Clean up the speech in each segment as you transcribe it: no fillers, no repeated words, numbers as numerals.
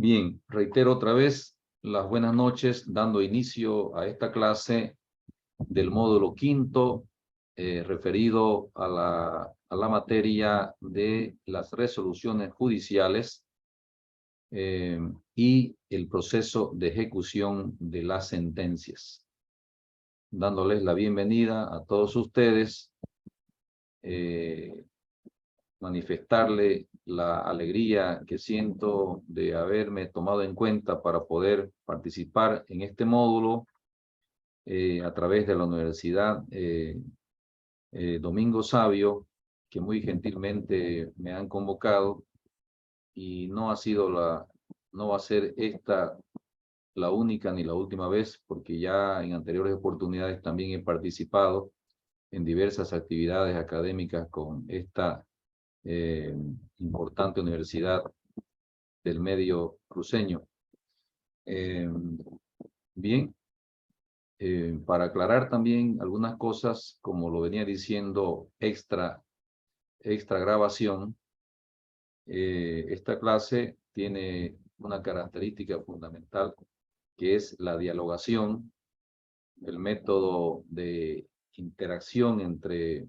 Bien, reitero otra vez las buenas noches, dando inicio a esta clase del módulo quinto, referido a la materia de las resoluciones judiciales y el proceso de ejecución de las sentencias. Dándoles la bienvenida a todos ustedes, manifestarle la alegría que siento de haberme tomado en cuenta para poder participar en este módulo a través de la Universidad Domingo Savio, que muy gentilmente me han convocado, y no va a ser esta la única ni la última vez, porque ya en anteriores oportunidades también he participado en diversas actividades académicas con esta importante universidad del medio cruceño. Bien, para aclarar también algunas cosas, como lo venía diciendo, extra grabación, esta clase tiene una característica fundamental, que es la dialogación, el método de interacción entre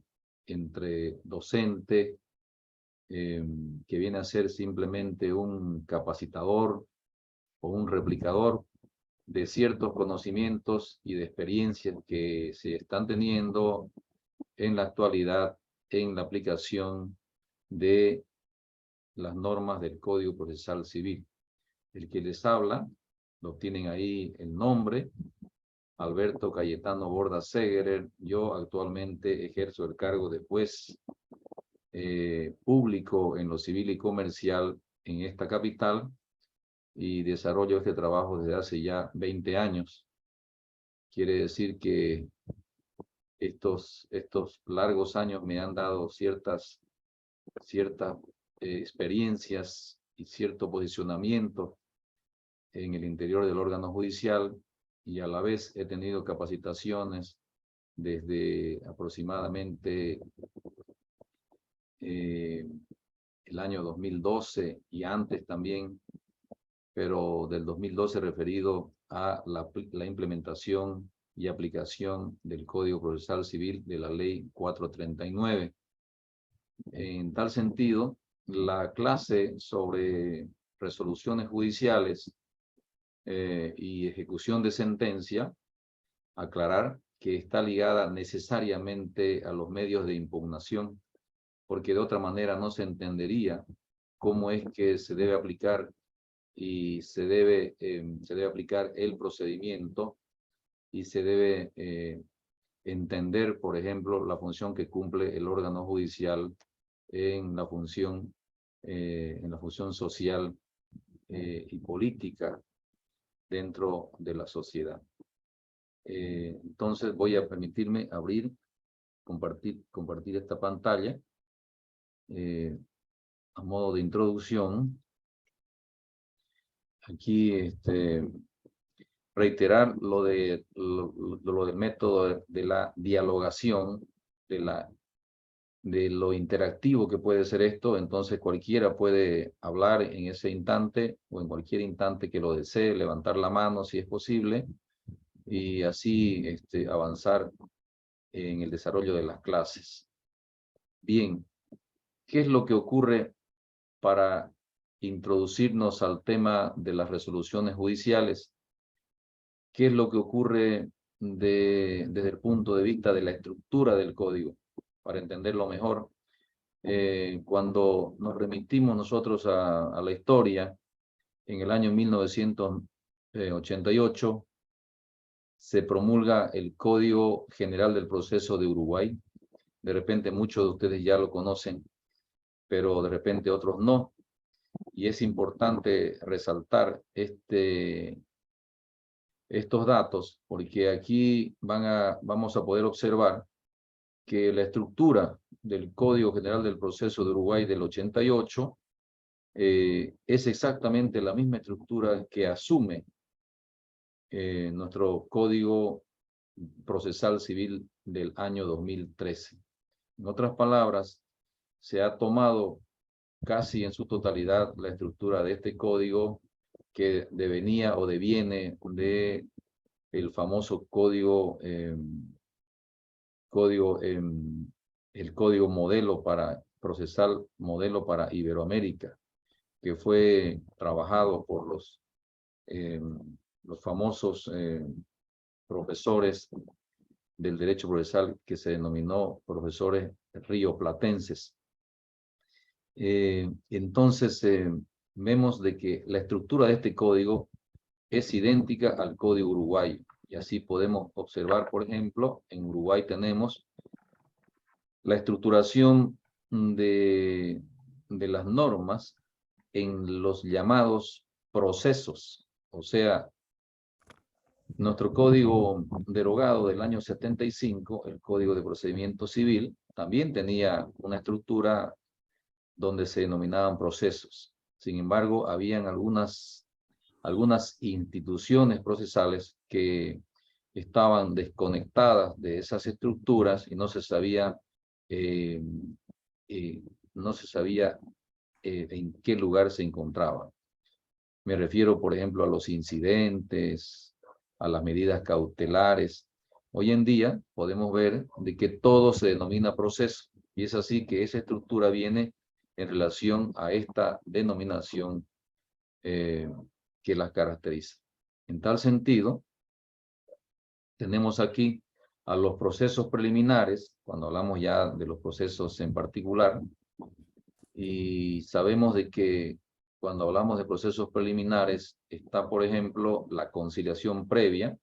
docente, que viene a ser simplemente un capacitador o un replicador de ciertos conocimientos y de experiencias que se están teniendo en la actualidad en la aplicación de las normas del Código Procesal Civil. El que les habla, lo tienen ahí el nombre, Alberto Cayetano Borda Segerer. Yo actualmente ejerzo el cargo de juez público en lo civil y comercial en esta capital, y desarrollo este trabajo desde hace ya 20 años. Quiere decir que estos largos años me han dado ciertas experiencias y cierto posicionamiento en el interior del órgano judicial, y a la vez he tenido capacitaciones desde aproximadamente el año 2012 y antes también, pero del 2012 referido a la implementación y aplicación del Código Procesal Civil de la Ley 439. En tal sentido, la clase sobre resoluciones judiciales y ejecución de sentencia, aclarar que está ligada necesariamente a los medios de impugnación, porque de otra manera no se entendería cómo es que se debe aplicar y se debe aplicar el procedimiento, y se debe entender, por ejemplo, la función que cumple el órgano judicial en la función social y política dentro de la sociedad. Entonces voy a permitirme compartir esta pantalla a modo de introducción. Aquí reiterar lo del método de la dialogación, de lo interactivo que puede ser esto. Entonces cualquiera puede hablar en ese instante o en cualquier instante que lo desee, levantar la mano si es posible, y así avanzar en el desarrollo de las clases. Bien, ¿qué es lo que ocurre para introducirnos al tema de las resoluciones judiciales? ¿Qué es lo que ocurre desde el punto de vista de la estructura del código? Para entenderlo mejor, cuando nos remitimos nosotros a la historia, en el año 1988 se promulga el Código General del Proceso de Uruguay. De repente muchos de ustedes ya lo conocen, pero de repente otros no. Y es importante resaltar estos datos, porque aquí vamos a poder observar que la estructura del Código General del Proceso de Uruguay del 88 es exactamente la misma estructura que asume nuestro Código Procesal Civil del año 2013. En otras palabras, se ha tomado casi en su totalidad la estructura de este código que devenía o deviene de el famoso el código modelo para procesal modelo para Iberoamérica, que fue trabajado por los famosos profesores del derecho procesal que se denominó profesores rioplatenses. Entonces, vemos de que la estructura de este código es idéntica al código uruguayo. Y así podemos observar, por ejemplo, en Uruguay tenemos la estructuración de las normas en los llamados procesos. O sea, nuestro código derogado del año 75, el Código de Procedimiento Civil, también tenía una estructura donde se denominaban procesos. Sin embargo, habían algunas instituciones procesales que estaban desconectadas de esas estructuras y no se sabía, en qué lugar se encontraban. Me refiero, por ejemplo, a los incidentes, a las medidas cautelares. Hoy en día podemos ver de que todo se denomina proceso, y es así que esa estructura viene en relación a esta denominación que las caracteriza. En tal sentido, tenemos aquí a los procesos preliminares, cuando hablamos ya de los procesos en particular, y sabemos de que cuando hablamos de procesos preliminares está, por ejemplo, la conciliación previa,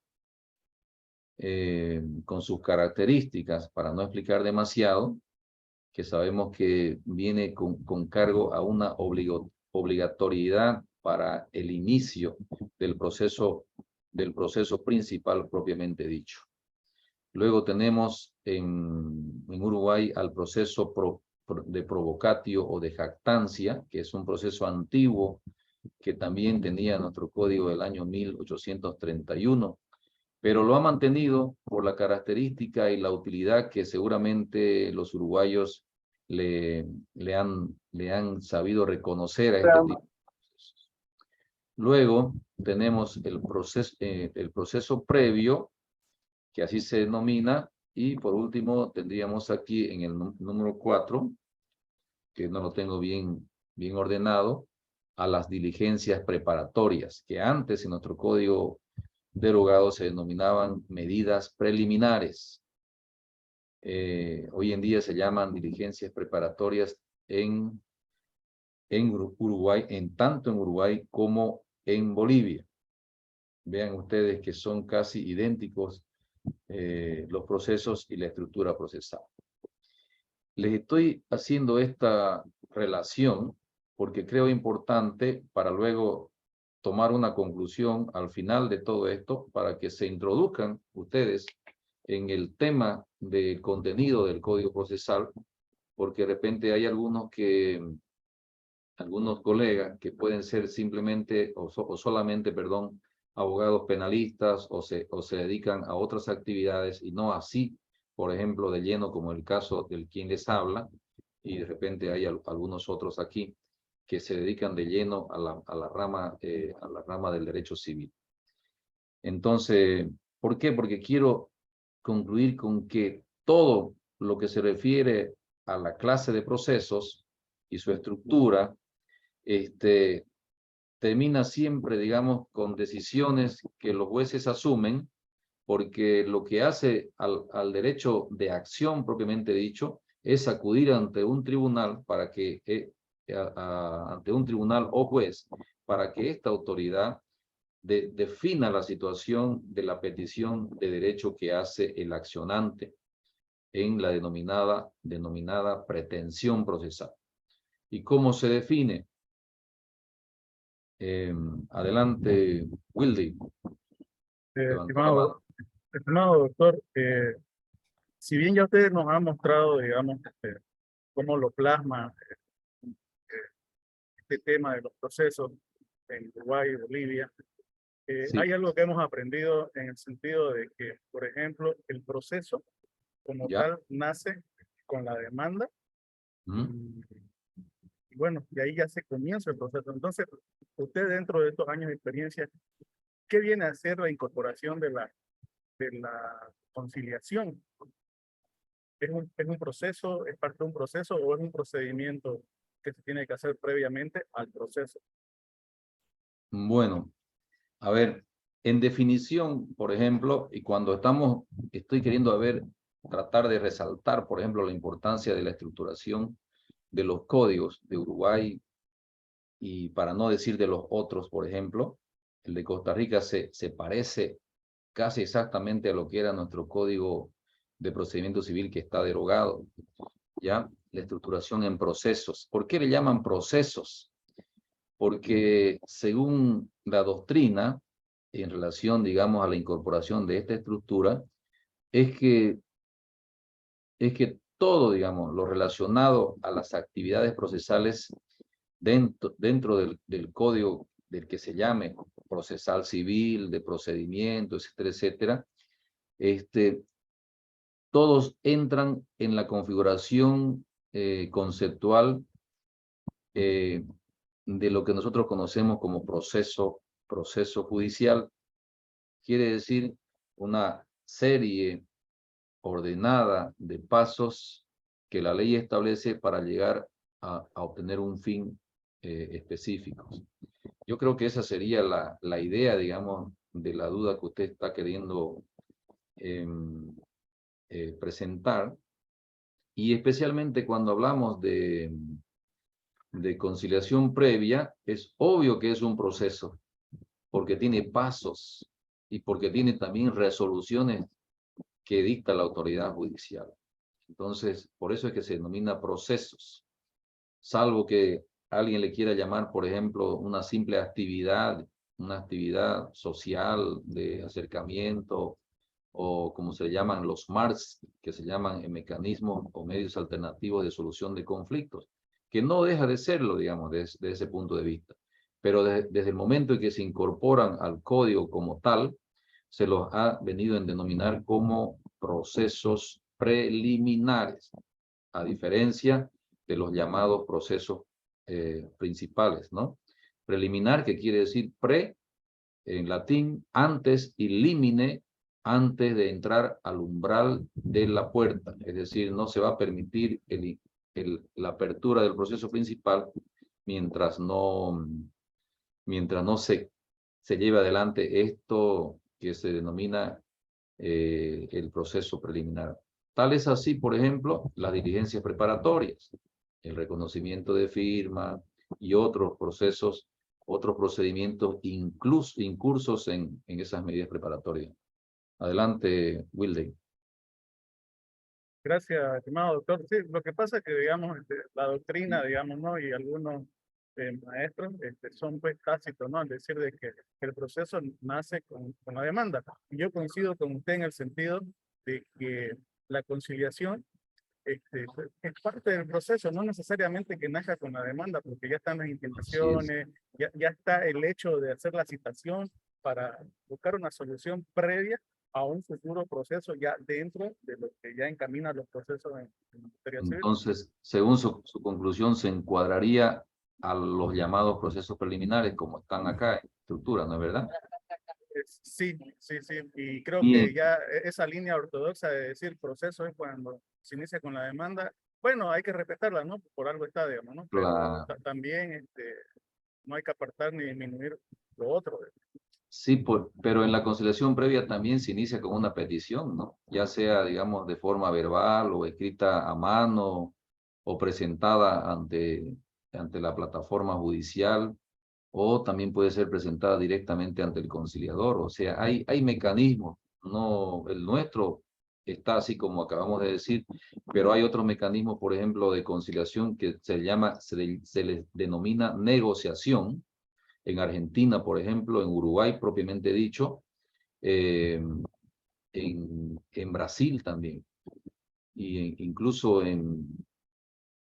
con sus características, para no explicar demasiado, que sabemos que viene con cargo a una obligatoriedad para el inicio del proceso principal propiamente dicho. Luego tenemos en Uruguay al proceso de provocatio o de jactancia, que es un proceso antiguo que también tenía nuestro código del año 1831, pero lo ha mantenido por la característica y la utilidad que seguramente los uruguayos le han sabido reconocer a este tipo de procesos. Luego tenemos el proceso previo, que así se denomina, y por último tendríamos aquí en el número 4, que no lo tengo bien ordenado, a las diligencias preparatorias, que antes en nuestro código derogado se denominaban medidas preliminares. Hoy en día se llaman diligencias preparatorias en Uruguay, tanto en Uruguay como en Bolivia. Vean ustedes que son casi idénticos los procesos y la estructura procesal. Les estoy haciendo esta relación porque creo importante para luego tomar una conclusión al final de todo esto, para que se introduzcan ustedes en el tema del contenido del Código Procesal, porque de repente hay algunos colegas que pueden ser simplemente o solamente, perdón, abogados penalistas o se dedican a otras actividades y no así, por ejemplo, de lleno como el caso del quien les habla, y de repente hay algunos otros aquí que se dedican de lleno a la rama del derecho civil. Entonces, ¿por qué? Porque quiero concluir con que todo lo que se refiere a la clase de procesos y su estructura, termina siempre, digamos, con decisiones que los jueces asumen, porque lo que hace al derecho de acción propiamente dicho es acudir ante un tribunal para que ante un tribunal o juez para que esta autoridad defina la situación de la petición de derecho que hace el accionante en la denominada pretensión procesal. ¿Y cómo se define? Adelante, Wildy. Estimado doctor, si bien ya usted nos ha mostrado, digamos, cómo lo plasma este tema de los procesos en Uruguay y Bolivia, Sí. hay algo que hemos aprendido en el sentido de que, por ejemplo, el proceso como ¿Ya? tal nace con la demanda y bueno, y ahí ya se comienza el proceso. Entonces, usted dentro de estos años de experiencia, ¿qué viene a ser la incorporación de la conciliación? Es un proceso, es parte de un proceso o es un procedimiento que se tiene que hacer previamente al proceso? Bueno, a ver, en definición, por ejemplo, y cuando estoy queriendo tratar de resaltar, por ejemplo, la importancia de la estructuración de los códigos de Uruguay y para no decir de los otros, por ejemplo, el de Costa Rica se parece casi exactamente a lo que era nuestro código de procedimiento civil que está derogado, ¿ya? La estructuración en procesos. ¿Por qué le llaman procesos? Porque según la doctrina, en relación, digamos, a la incorporación de esta estructura, es que todo, digamos, lo relacionado a las actividades procesales dentro del código del que se llame procesal civil, de procedimiento, etcétera, etcétera, todos entran en la configuración conceptual de lo que nosotros conocemos como proceso judicial. Quiere decir una serie ordenada de pasos que la ley establece para llegar a obtener un fin específico. Yo creo que esa sería la idea, digamos, de la duda que usted está queriendo presentar, y especialmente cuando hablamos de conciliación previa, es obvio que es un proceso, porque tiene pasos y porque tiene también resoluciones que dicta la autoridad judicial. Entonces, por eso es que se denomina procesos, salvo que alguien le quiera llamar, por ejemplo, una simple actividad, una actividad social de acercamiento, o como se llaman los MARS, que se llaman mecanismos o medios alternativos de solución de conflictos, que no deja de serlo, digamos, desde ese punto de vista. Pero desde el momento en que se incorporan al código como tal, se los ha venido a denominar como procesos preliminares, a diferencia de los llamados procesos principales, ¿no? Preliminar, que quiere decir pre, en latín, antes, y limine, antes de entrar al umbral de la puerta. Es decir, no se va a permitir la apertura del proceso principal mientras no se lleve adelante esto que se denomina el proceso preliminar. Tal es así, por ejemplo, las diligencias preparatorias, el reconocimiento de firma y otros procesos, otros procedimientos incursos en esas medidas preparatorias. Adelante, Wilde. Gracias, estimado doctor. Sí, lo que pasa es que, digamos, la doctrina, digamos, ¿no? Y algunos maestros son pues tácitos, ¿no? Al decir de que el proceso nace con la demanda. Y yo coincido con usted en el sentido de que la conciliación es parte del proceso, no necesariamente que nazca con la demanda, porque ya están las Así es. impugnaciones, ya está el hecho de hacer la citación para buscar una solución previa a un futuro proceso ya dentro de lo que ya encamina los procesos en materia civil. Entonces, según su conclusión, se encuadraría a los llamados procesos preliminares como están acá en estructura, ¿no es verdad? Sí, sí, sí, y creo que Bien, ya esa línea ortodoxa de decir proceso es cuando se inicia con la demanda, bueno, hay que respetarla, ¿no? Por algo está, digamos, ¿no? Pero la, también no hay que apartar ni disminuir lo otro. sí, pero en la conciliación previa también se inicia con una petición, ¿no? Ya sea, digamos, de forma verbal o escrita a mano o presentada ante la plataforma judicial, o también puede ser presentada directamente ante el conciliador. O sea, hay mecanismos, no el nuestro está así como acabamos de decir, pero hay otros mecanismos, por ejemplo, de conciliación que se les denomina negociación. En Argentina, por ejemplo, en Uruguay propiamente dicho, eh, en Brasil también, y incluso en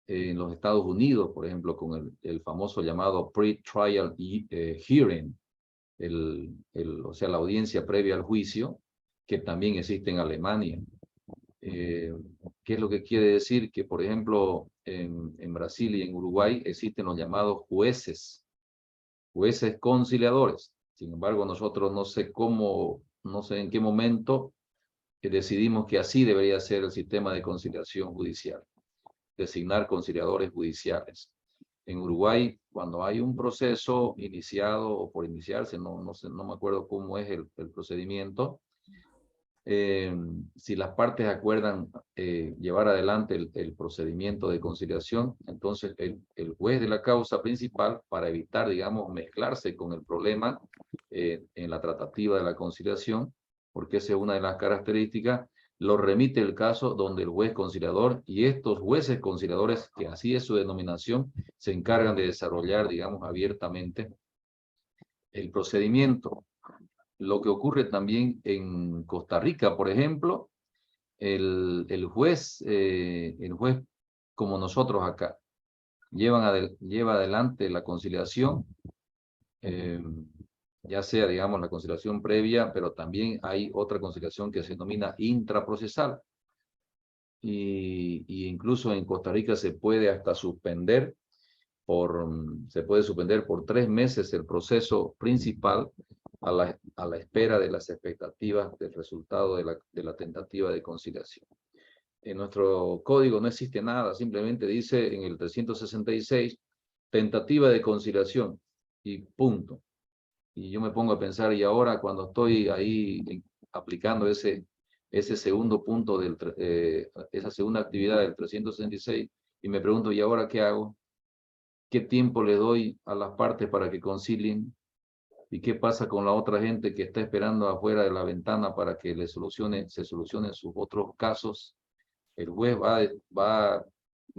los Estados Unidos, por ejemplo, con el famoso llamado pre-trial hearing, o sea, la audiencia previa al juicio, que también existe en Alemania. ¿Qué es lo que quiere decir? Que, por ejemplo, en Brasil y en Uruguay existen los llamados jueces conciliadores. Sin embargo, nosotros no sé cómo, no sé en qué momento decidimos que así debería ser el sistema de conciliación judicial, designar conciliadores judiciales. En Uruguay, cuando hay un proceso iniciado o por iniciarse, no sé, no me acuerdo cómo es el procedimiento, si las partes acuerdan llevar adelante el procedimiento de conciliación, entonces el juez de la causa principal, para evitar, digamos, mezclarse con el problema en la tratativa de la conciliación, porque esa es una de las características, lo remite el caso donde el juez conciliador y estos jueces conciliadores, que así es su denominación, se encargan de desarrollar, digamos, abiertamente el procedimiento. Lo que ocurre también en Costa Rica, por ejemplo, el juez como nosotros acá, lleva adelante la conciliación, ya sea, digamos, la conciliación previa, pero también hay otra conciliación que se denomina intraprocesal. Y incluso en Costa Rica se puede hasta suspender se puede suspender por 3 meses el proceso principal a la espera de las expectativas del resultado de la tentativa de conciliación. En nuestro código no existe nada, simplemente dice en el 366, tentativa de conciliación y punto. Y yo me pongo a pensar, y ahora cuando estoy ahí aplicando ese segundo punto, esa segunda actividad del 366, y me pregunto, ¿y ahora qué hago? ¿Qué tiempo le doy a las partes para que concilien? ¿Y qué pasa con la otra gente que está esperando afuera de la ventana para que se solucionen sus otros casos? El juez va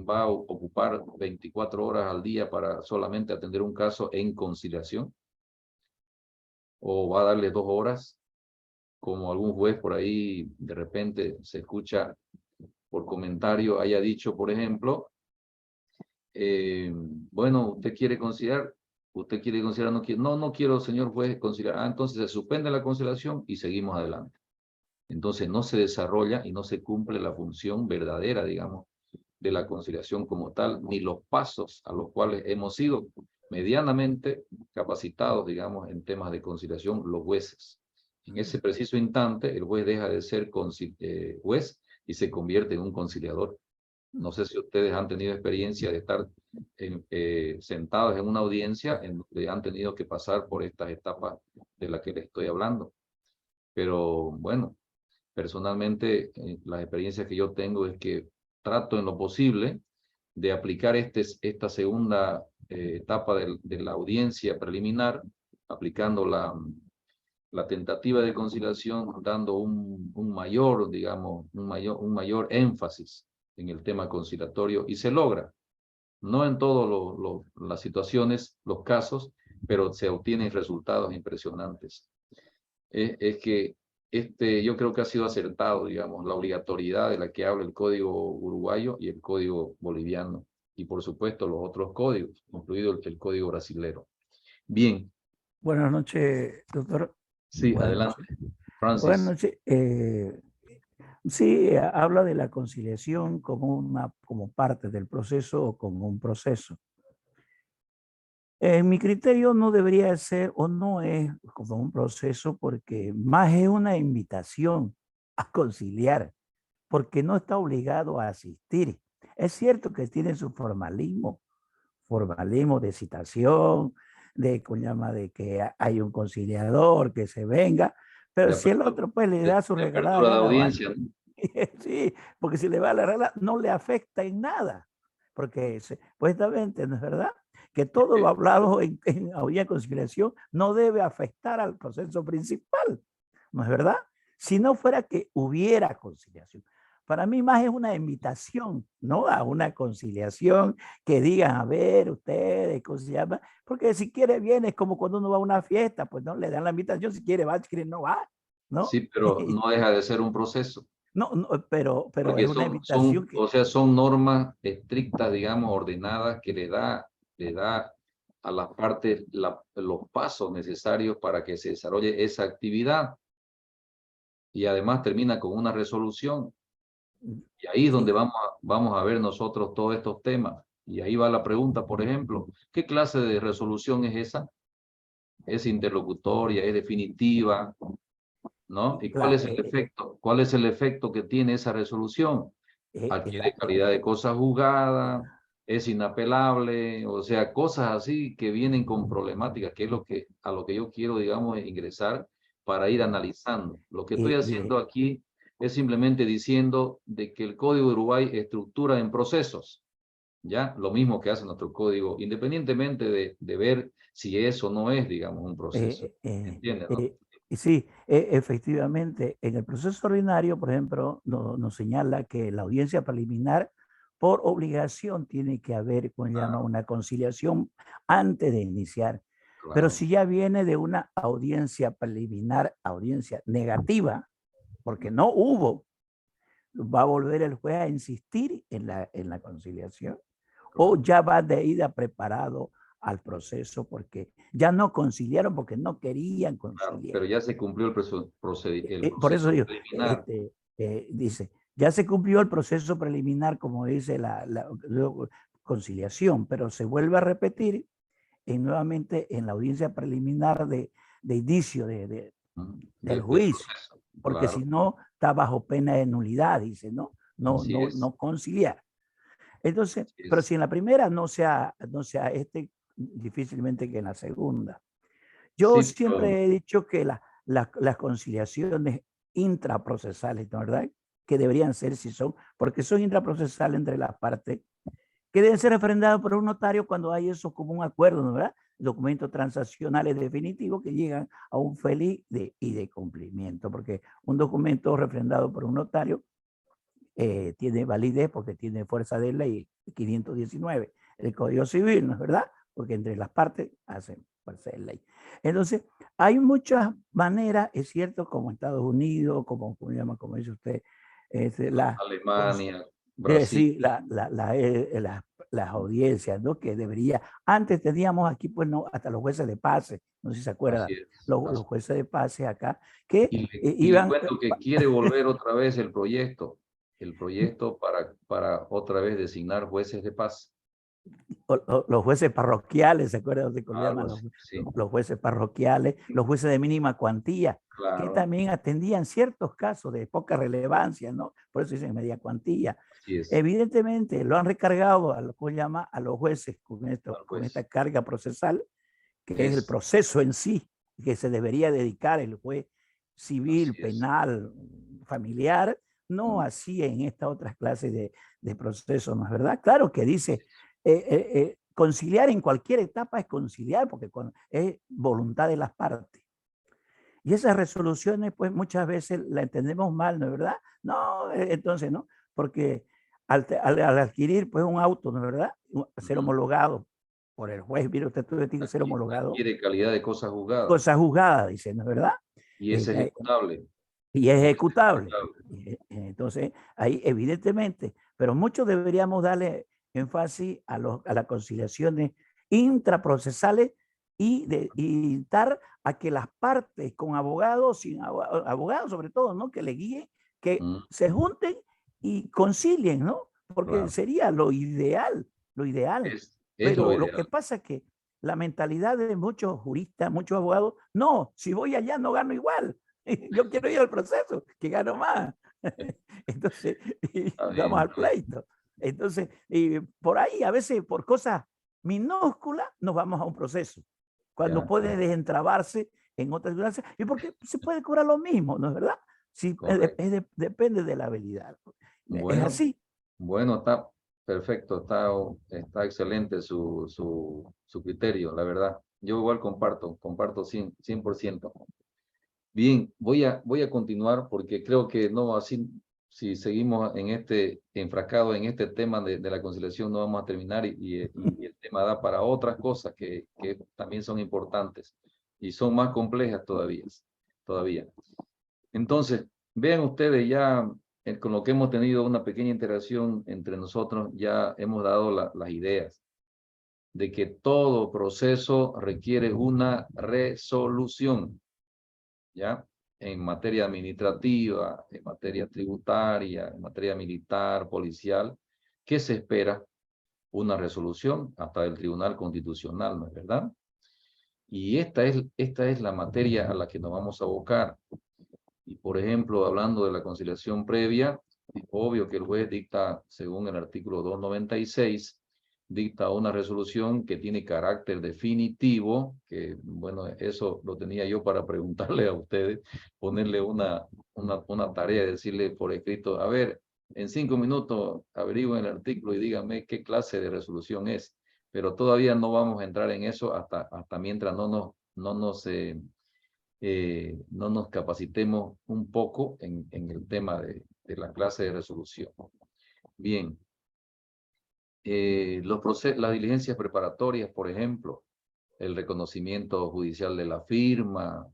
a ocupar 24 horas al día para solamente atender un caso en conciliación, o va a darle 2 horas, como algún juez por ahí de repente se escucha por comentario haya dicho, por ejemplo, bueno, usted quiere conciliar, no quiero, señor juez, conciliar. Entonces se suspende la conciliación y seguimos adelante. Entonces no se desarrolla y no se cumple la función verdadera, digamos, de la conciliación como tal, ni los pasos a los cuales hemos sido medianamente capacitados, digamos, en temas de conciliación, los jueces. En ese preciso instante, el juez deja de ser juez y se convierte en un conciliador. No sé si ustedes han tenido experiencia de estar sentados en una audiencia en donde han tenido que pasar por estas etapas de las que les estoy hablando. Pero bueno, personalmente las experiencias que yo tengo es que trato en lo posible de aplicar esta segunda etapa de la audiencia preliminar, aplicando la tentativa de conciliación, dando un mayor, digamos, un mayor énfasis en el tema conciliatorio, y se logra. No en todas las situaciones, los casos, pero se obtienen resultados impresionantes. Es que yo creo que ha sido acertado, digamos, la obligatoriedad de la que habla el código uruguayo y el código boliviano, y por supuesto los otros códigos, incluido el código brasilero. Bien. Buenas noches, doctor. Sí, Buenas adelante, noches. Francis. Buenas noches. Sí, habla de la conciliación como parte del proceso o como un proceso. En mi criterio no debería ser o no es como un proceso, porque más es una invitación a conciliar, porque no está obligado a asistir. Es cierto que tiene su formalismo de citación, de que hay un conciliador que se venga, pero si el otro pues le da su regalada apertura de audiencia. Sí, porque si le va a la regla no le afecta en nada, porque supuestamente, ¿no es verdad? Que todo lo hablado en audiencia de conciliación no debe afectar al proceso principal, ¿no es verdad? Si no fuera que hubiera conciliación. Para mí más es una invitación, ¿no? A una conciliación, que digan, a ver, ustedes, ¿cómo se llama? Porque si quiere viene, es como cuando uno va a una fiesta, pues no, le dan la invitación, si quiere va, si quiere no va, ¿no? Sí, pero no deja de ser un proceso. No, pero Porque es una invitación que... o sea, son normas estrictas, digamos, ordenadas, que le da a las partes los pasos necesarios para que se desarrolle esa actividad. Y además termina con una resolución. Y ahí es donde Sí, vamos a ver nosotros todos estos temas. Y ahí va la pregunta, por ejemplo, ¿qué clase de resolución es esa? ¿Es interlocutoria? ¿Es definitiva? ¿No? ¿Y cuál claro, es el efecto? ¿Cuál es el efecto que tiene esa resolución? es Adquiere calidad de cosa juzgada, es inapelable, o sea, cosas así que vienen con problemáticas, que es a lo que yo quiero, digamos, ingresar para ir analizando. Lo que estoy haciendo mire, aquí es simplemente diciendo de que el Código de Uruguay estructura en procesos, ¿ya? Lo mismo que hace nuestro código, independientemente de ver si es o no es, digamos, un proceso. ¿Entiendes, no? sí, efectivamente, en el proceso ordinario, por ejemplo, nos señala que la audiencia preliminar, por obligación, tiene que haber, como se llama, Claro, una conciliación antes de iniciar. Pero claro, si ya viene de una audiencia preliminar, audiencia negativa, porque no hubo, va a volver el juez a insistir en la conciliación, o claro, ya va de ida preparado al proceso porque ya no conciliaron porque no querían claro. conciliar. Pero ya se cumplió el Por eso proceso digo, preliminar. dice, ya se cumplió el proceso preliminar, como dice la conciliación, pero se vuelve a repetir nuevamente en la audiencia preliminar de inicio del Del juicio, proceso, porque claro, si no está bajo pena de nulidad, dice, ¿no? No, así no, es, no conciliar. Entonces, así pero es. si en la primera no sea difícilmente que en la segunda. Yo Sí, pero siempre he dicho que las conciliaciones intraprocesales, ¿no? ¿Verdad? Que deberían ser, si son, porque son intraprocesales entre las partes, que deben ser refrendados por un notario cuando hay eso como un acuerdo, ¿no? ¿Verdad? Documentos transaccionales definitivos que llegan a un feliz y de cumplimiento, porque un documento refrendado por un notario tiene validez porque tiene fuerza de ley 519, el Código Civil, ¿no es verdad? Porque entre las partes hacen fuerza de ley. Entonces, hay muchas maneras, es cierto, como Estados Unidos, como dice usted, la, Alemania, Brasil, sí, las audiencias, ¿no? Que debería, antes teníamos aquí, pues, no, hasta los jueces de paz, no sé si se acuerdan, así es. los jueces de paz acá, que Y le iban, cuento que quiere volver otra vez el proyecto para otra vez designar jueces de paz, los jueces parroquiales, ¿se acuerdan de cómo algo llaman así, sí, los jueces parroquiales, los jueces de mínima cuantía, que claro, también atendían ciertos casos de poca relevancia, ¿no? Por eso dicen media cuantía. así es, Evidentemente lo han recargado a, ¿cómo llama? A los jueces al con esta juez. carga procesal, que es el Es, proceso en sí, que se debería dedicar el juez así civil, es. penal, familiar, no así en estas otras clases de procesos, ¿no es verdad? Claro que dice, conciliar en cualquier etapa es conciliar, porque es voluntad de las partes. Y esas resoluciones, pues muchas veces la entendemos mal, ¿no es verdad? No, entonces, ¿no? Porque al adquirir, pues, un auto, ¿no es verdad? Ser Ujú. homologado por el juez, mire, usted tiene que ser homologado, Adquiere calidad de cosa juzgada cosa juzgada, dice, ¿no es verdad? y es Eh, ejecutable, y es y es ejecutable. ejecutable. Entonces, ahí evidentemente, pero muchos deberíamos darle énfasis a las conciliaciones intraprocesales y dar a que las partes con abogados, sin abogados sobre todo, ¿no? Que le guíen, que Mm, se junten y concilien, ¿no? Porque claro, sería lo ideal, lo ideal. es lo Pero lo que ideal. pasa es que la mentalidad de muchos juristas, muchos abogados, no, si voy allá no gano igual. Yo quiero ir al proceso, que gano más. Entonces, Está vamos bien, al está bien. pleito. Entonces, por ahí, a veces por cosas minúsculas, nos vamos a un proceso. Cuando Ya, puede desentrabarse en otras circunstancias, y porque se puede cobrar lo mismo, ¿no es verdad? Sí, correcto. depende de la habilidad. Es Bueno, así. bueno, está perfecto, está excelente su criterio, la verdad. Yo igual comparto 100%. Bien, voy a continuar porque creo que no, así, si seguimos enfrascados en este tema de la conciliación, no vamos a terminar y el tema da para otras cosas que también son importantes y son más complejas todavía. Entonces, vean ustedes ya con lo que hemos tenido una pequeña interacción entre nosotros, ya hemos dado las ideas de que todo proceso requiere una resolución, ¿ya? en materia administrativa, en materia tributaria, en materia militar, policial, ¿qué se espera? Una resolución hasta el Tribunal Constitucional, ¿no es verdad? Y esta es la materia a la que nos vamos a abocar. Y por ejemplo, hablando de la conciliación previa, obvio que el juez dicta, según el artículo 296, dicta una resolución que tiene carácter definitivo, que bueno, eso lo tenía yo para preguntarle a ustedes, ponerle una tarea, decirle por escrito, a ver, en 5 minutos averigüen el artículo y díganme qué clase de resolución es. Pero todavía no vamos a entrar en eso hasta mientras no nos capacitemos un poco en el tema de la clase de resolución. Bien. Las diligencias preparatorias, por ejemplo, el reconocimiento judicial de la firma,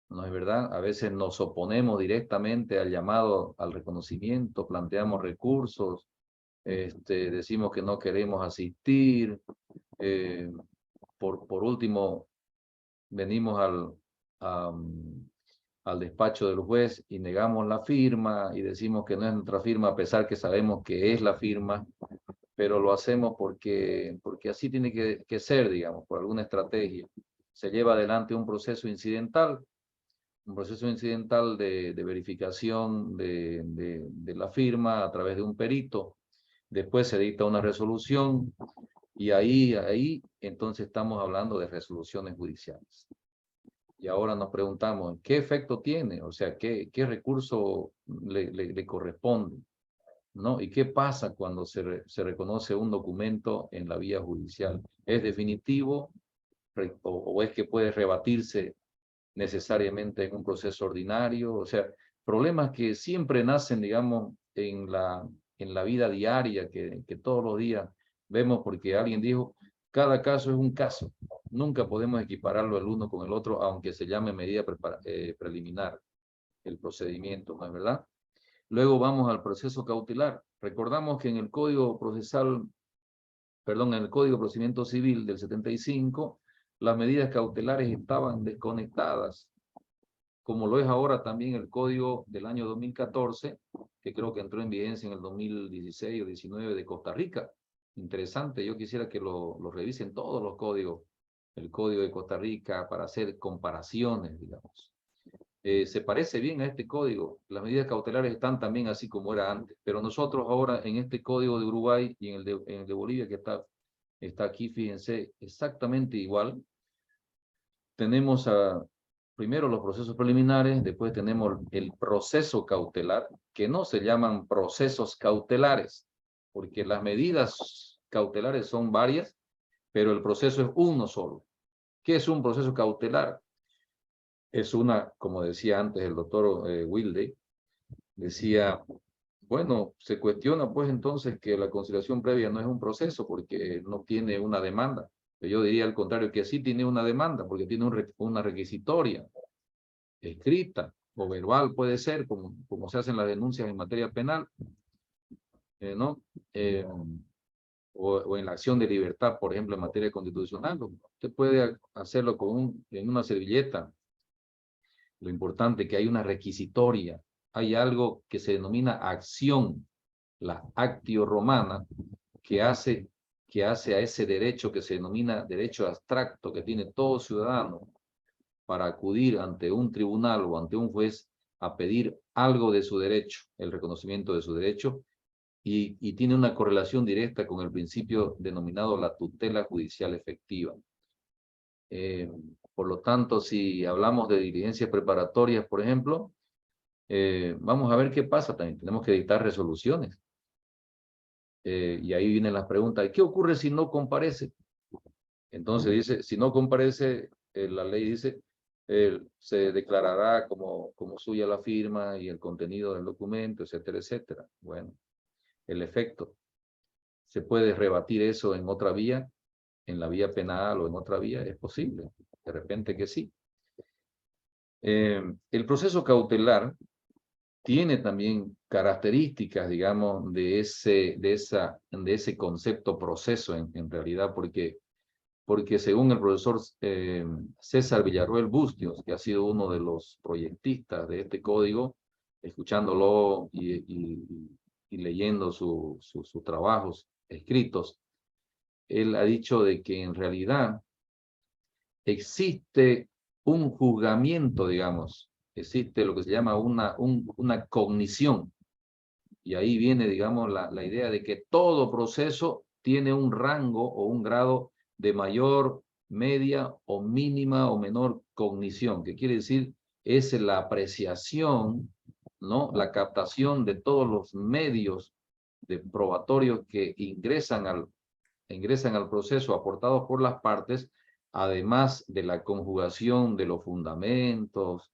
¿no es verdad? A veces nos oponemos directamente al llamado al reconocimiento, planteamos recursos, decimos que no queremos asistir, por último, venimos al despacho del juez y negamos la firma y decimos que no es nuestra firma a pesar que sabemos que es la firma, pero lo hacemos porque así tiene que ser, digamos, por alguna estrategia. Se lleva adelante un proceso incidental de verificación de la firma a través de un perito, después se dicta una resolución y ahí entonces estamos hablando de resoluciones judiciales. Y ahora nos preguntamos, ¿qué efecto tiene? O sea, ¿qué recurso le corresponde? ¿No? ¿Y qué pasa cuando se reconoce un documento en la vía judicial? ¿Es definitivo o es que puede rebatirse necesariamente en un proceso ordinario? O sea, problemas que siempre nacen, digamos, en la vida diaria, que todos los días vemos porque alguien dijo, cada caso es un caso. Nunca podemos equipararlo el uno con el otro, aunque se llame medida preliminar el procedimiento, ¿no es verdad? Luego vamos al proceso cautelar. Recordamos que en el Código en el Código de Procedimiento Civil del 75, las medidas cautelares estaban desconectadas, como lo es ahora también el Código del año 2014, que creo que entró en vigencia en el 2016 o 19 de Costa Rica. Interesante, yo quisiera que lo revisen todos los códigos, el Código de Costa Rica, para hacer comparaciones, digamos. Se parece bien a este código. Las medidas cautelares están también así como era antes, pero nosotros ahora en este código de Uruguay y en el de Bolivia que está aquí, fíjense, exactamente igual. Tenemos primero los procesos preliminares, después tenemos el proceso cautelar, que no se llaman procesos cautelares, porque las medidas cautelares son varias, pero el proceso es uno solo. ¿Qué es un proceso cautelar? Es como decía antes el doctor Wilde, decía, bueno, se cuestiona pues entonces que la conciliación previa no es un proceso porque no tiene una demanda. Yo diría al contrario, que sí tiene una demanda porque tiene una requisitoria escrita o verbal, puede ser, como se hacen las denuncias en materia penal, ¿no? O en la acción de libertad, por ejemplo, en materia constitucional. Usted puede hacerlo en una servilleta. Lo importante es que hay una requisitoria, hay algo que se denomina acción, la actio romana, que hace a ese derecho que se denomina derecho abstracto que tiene todo ciudadano para acudir ante un tribunal o ante un juez a pedir algo de su derecho, el reconocimiento de su derecho, y tiene una correlación directa con el principio denominado la tutela judicial efectiva. Por lo tanto, si hablamos de diligencias preparatorias, por ejemplo, vamos a ver qué pasa también. Tenemos que dictar resoluciones. Y ahí vienen las preguntas. ¿Qué ocurre si no comparece? Entonces dice, si no comparece, la ley dice, se declarará como suya la firma y el contenido del documento, etcétera, etcétera. Bueno, el efecto. ¿Se puede rebatir eso en otra vía? En la vía penal o en otra vía, es posible, de repente que sí. El proceso cautelar tiene también características, digamos, de ese concepto proceso en realidad, porque porque según el profesor César Villarroel Bustios, que ha sido uno de los proyectistas de este código, escuchándolo y leyendo sus trabajos escritos, él ha dicho de que en realidad existe un juzgamiento, digamos, existe lo que se llama una cognición. Y ahí viene, digamos, la idea de que todo proceso tiene un rango o un grado de mayor, media o mínima o menor cognición, que quiere decir es la apreciación, ¿no? La captación de todos los medios de probatorios que ingresan al proceso aportados por las partes, además de la conjugación de los fundamentos,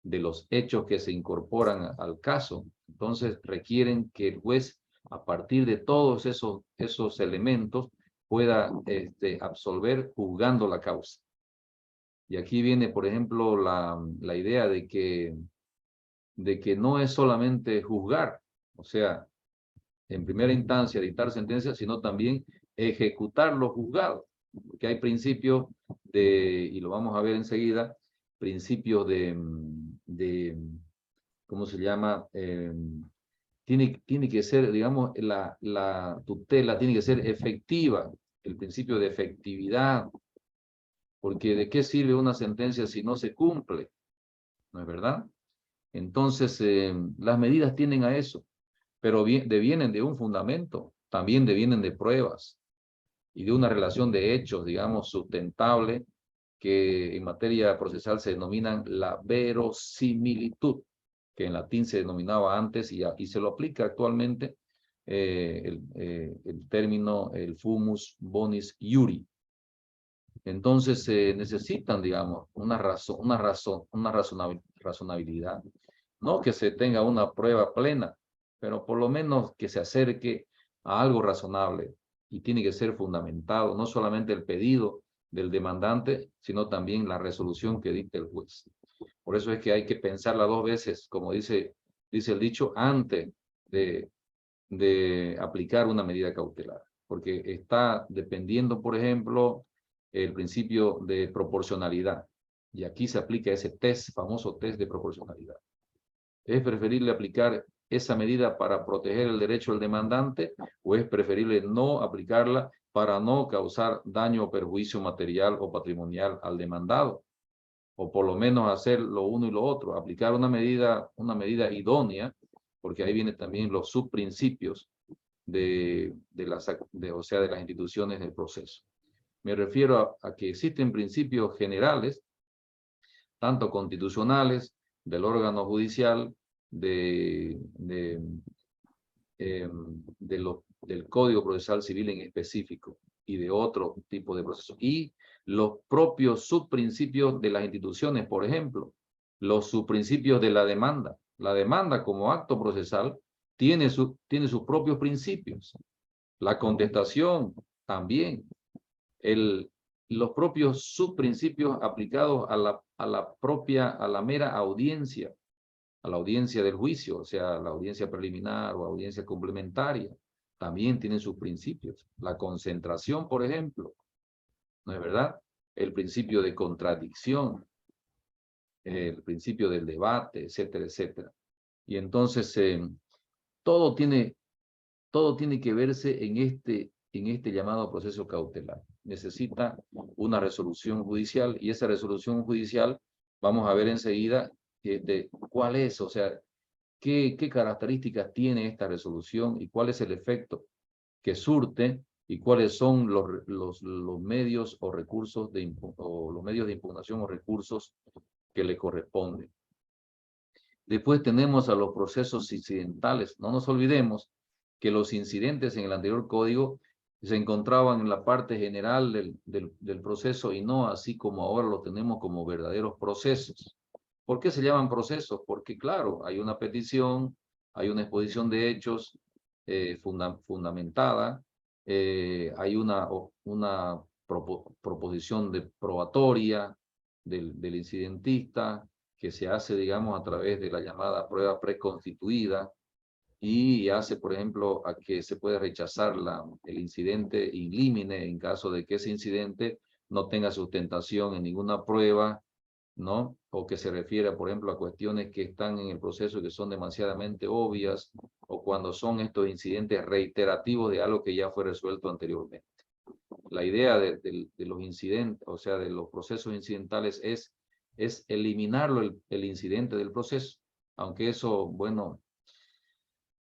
de los hechos que se incorporan al caso. Entonces requieren que el juez, a partir de todos esos elementos, pueda absolver juzgando la causa. Y aquí viene, por ejemplo, la idea de que no es solamente juzgar, o sea, en primera instancia dictar sentencia, sino también ejecutar lo juzgado, porque hay principios y lo vamos a ver enseguida, principios ¿cómo se llama? Tiene que ser, digamos, la tutela tiene que ser efectiva, el principio de efectividad, porque ¿de qué sirve una sentencia si no se cumple? ¿No es verdad? Entonces, las medidas tienden a eso, pero devienen de un fundamento, también devienen de pruebas y de una relación de hechos, digamos, sustentable, que en materia procesal se denominan la verosimilitud, que en latín se denominaba antes y se lo aplica actualmente el término, el fumus bonis iuri. Entonces se necesitan, digamos, una razonabilidad. No que se tenga una prueba plena, pero por lo menos que se acerque a algo razonable y tiene que ser fundamentado, no solamente el pedido del demandante, sino también la resolución que dicte el juez. Por eso es que hay que pensarla dos veces, como dice el dicho, antes de aplicar una medida cautelar, porque está dependiendo, por ejemplo, el principio de proporcionalidad, y aquí se aplica ese famoso test de proporcionalidad. ¿Es preferible aplicar esa medida para proteger el derecho del demandante o es preferible no aplicarla para no causar daño o perjuicio material o patrimonial al demandado? O por lo menos hacer lo uno y lo otro, aplicar una medida idónea, porque ahí vienen también los subprincipios de las instituciones del proceso. Me refiero a que existen principios generales, tanto constitucionales, del órgano judicial, del Código Procesal Civil en específico y de otro tipo de procesos. Y los propios subprincipios de las instituciones, por ejemplo, los subprincipios de la demanda. La demanda como acto procesal tiene sus propios principios. La contestación también. Los propios subprincipios aplicados a la mera audiencia, a la audiencia del juicio, o sea, la audiencia preliminar o audiencia complementaria, también tienen sus principios. La concentración, por ejemplo, ¿no es verdad? El principio de contradicción, el principio del debate, etcétera, etcétera. Y entonces, todo tiene que verse en este llamado proceso cautelar. Necesita una resolución judicial y esa resolución judicial, vamos a ver enseguida cuál es, o sea, qué características tiene esta resolución y cuál es el efecto que surte y cuáles son los medios o recursos los medios de impugnación o recursos que le corresponden. Después tenemos a los procesos incidentales. No nos olvidemos que los incidentes en el anterior código se encontraban en la parte general del proceso y no así como ahora lo tenemos como verdaderos procesos. ¿Por qué se llaman procesos? Porque claro, hay una petición, hay una exposición de hechos fundamentada, hay una proposición probatoria del incidentista que se hace, digamos, a través de la llamada prueba preconstituida y hace, por ejemplo, a que se puede rechazar el incidente in limine en caso de que ese incidente no tenga sustentación en ninguna prueba, ¿no? O que se refiere, por ejemplo, a cuestiones que están en el proceso que son demasiadamente obvias, o cuando son estos incidentes reiterativos de algo que ya fue resuelto anteriormente. La idea de los incidentes, o sea, de los procesos incidentales es eliminarlo el incidente del proceso, aunque eso, bueno,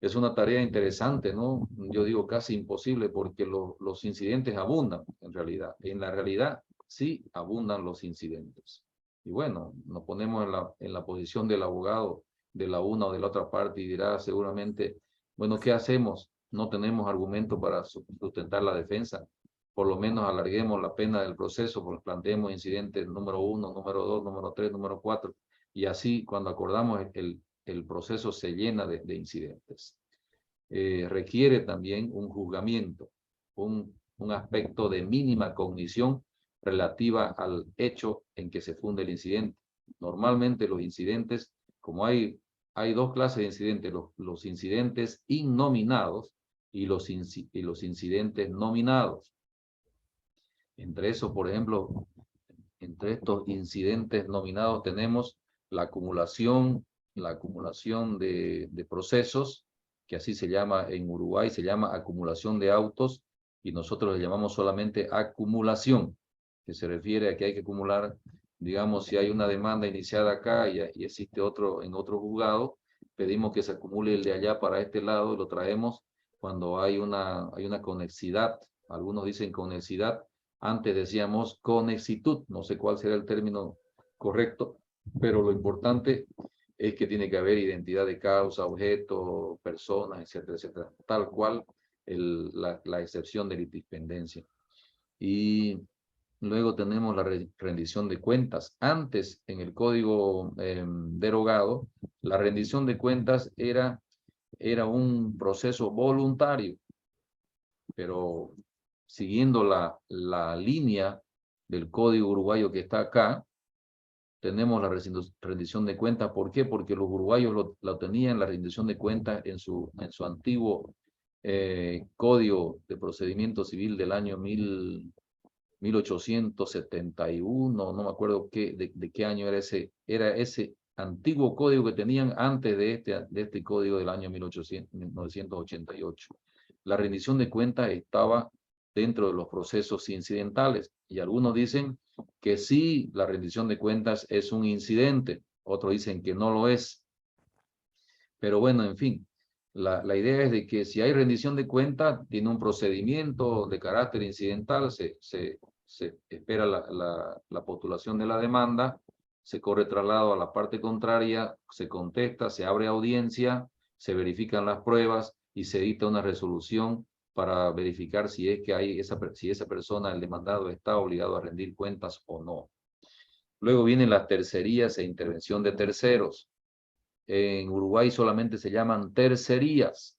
es una tarea interesante, ¿no? Yo digo casi imposible porque los incidentes abundan en realidad. En la realidad sí abundan los incidentes. Y bueno, nos ponemos en la posición del abogado de la una o de la otra parte y dirá seguramente, bueno, ¿qué hacemos? No tenemos argumento para sustentar la defensa. Por lo menos alarguemos la pena del proceso, porque planteemos incidentes número 1, número 2, número 3, número 4. Y así, cuando acordamos el proceso se llena de incidentes. Requiere también un juzgamiento, un aspecto de mínima cognición relativa al hecho en que se funde el incidente. Normalmente los incidentes, como hay dos clases de incidentes, los incidentes innominados y los incidentes nominados. Entre esos, por ejemplo, entre estos incidentes nominados tenemos la acumulación de procesos, que así se llama en Uruguay, se llama acumulación de autos, y nosotros le llamamos solamente acumulación, que se refiere a que hay que acumular, digamos, si hay una demanda iniciada acá y existe otro en otro juzgado, pedimos que se acumule el de allá para este lado y lo traemos cuando hay una conexidad. Algunos dicen conexidad. Antes decíamos conexitud, no sé cuál será el término correcto, pero lo importante es que tiene que haber identidad de causa, objeto, personas, etcétera, etcétera, tal cual la excepción de litispendencia. Y luego tenemos la rendición de cuentas. Antes, en el código derogado, la rendición de cuentas era un proceso voluntario, pero siguiendo la línea del código uruguayo que está acá, tenemos la rendición de cuentas. ¿Por qué? Porque los uruguayos lo tenían la rendición de cuentas en su antiguo código de procedimiento civil del año 1871, no me acuerdo de qué año era ese antiguo código que tenían antes de este código del año 1988. La rendición de cuentas estaba dentro de los procesos incidentales, y algunos dicen que sí, la rendición de cuentas es un incidente, otros dicen que no lo es. Pero bueno, en fin, la idea es de que si hay rendición de cuentas, tiene un procedimiento de carácter incidental, se espera la postulación de la demanda, se corre traslado a la parte contraria, se contesta, se abre audiencia, se verifican las pruebas y se dicta una resolución para verificar si es que si esa persona, el demandado, está obligado a rendir cuentas o no. Luego vienen las tercerías e intervención de terceros. En Uruguay solamente se llaman tercerías.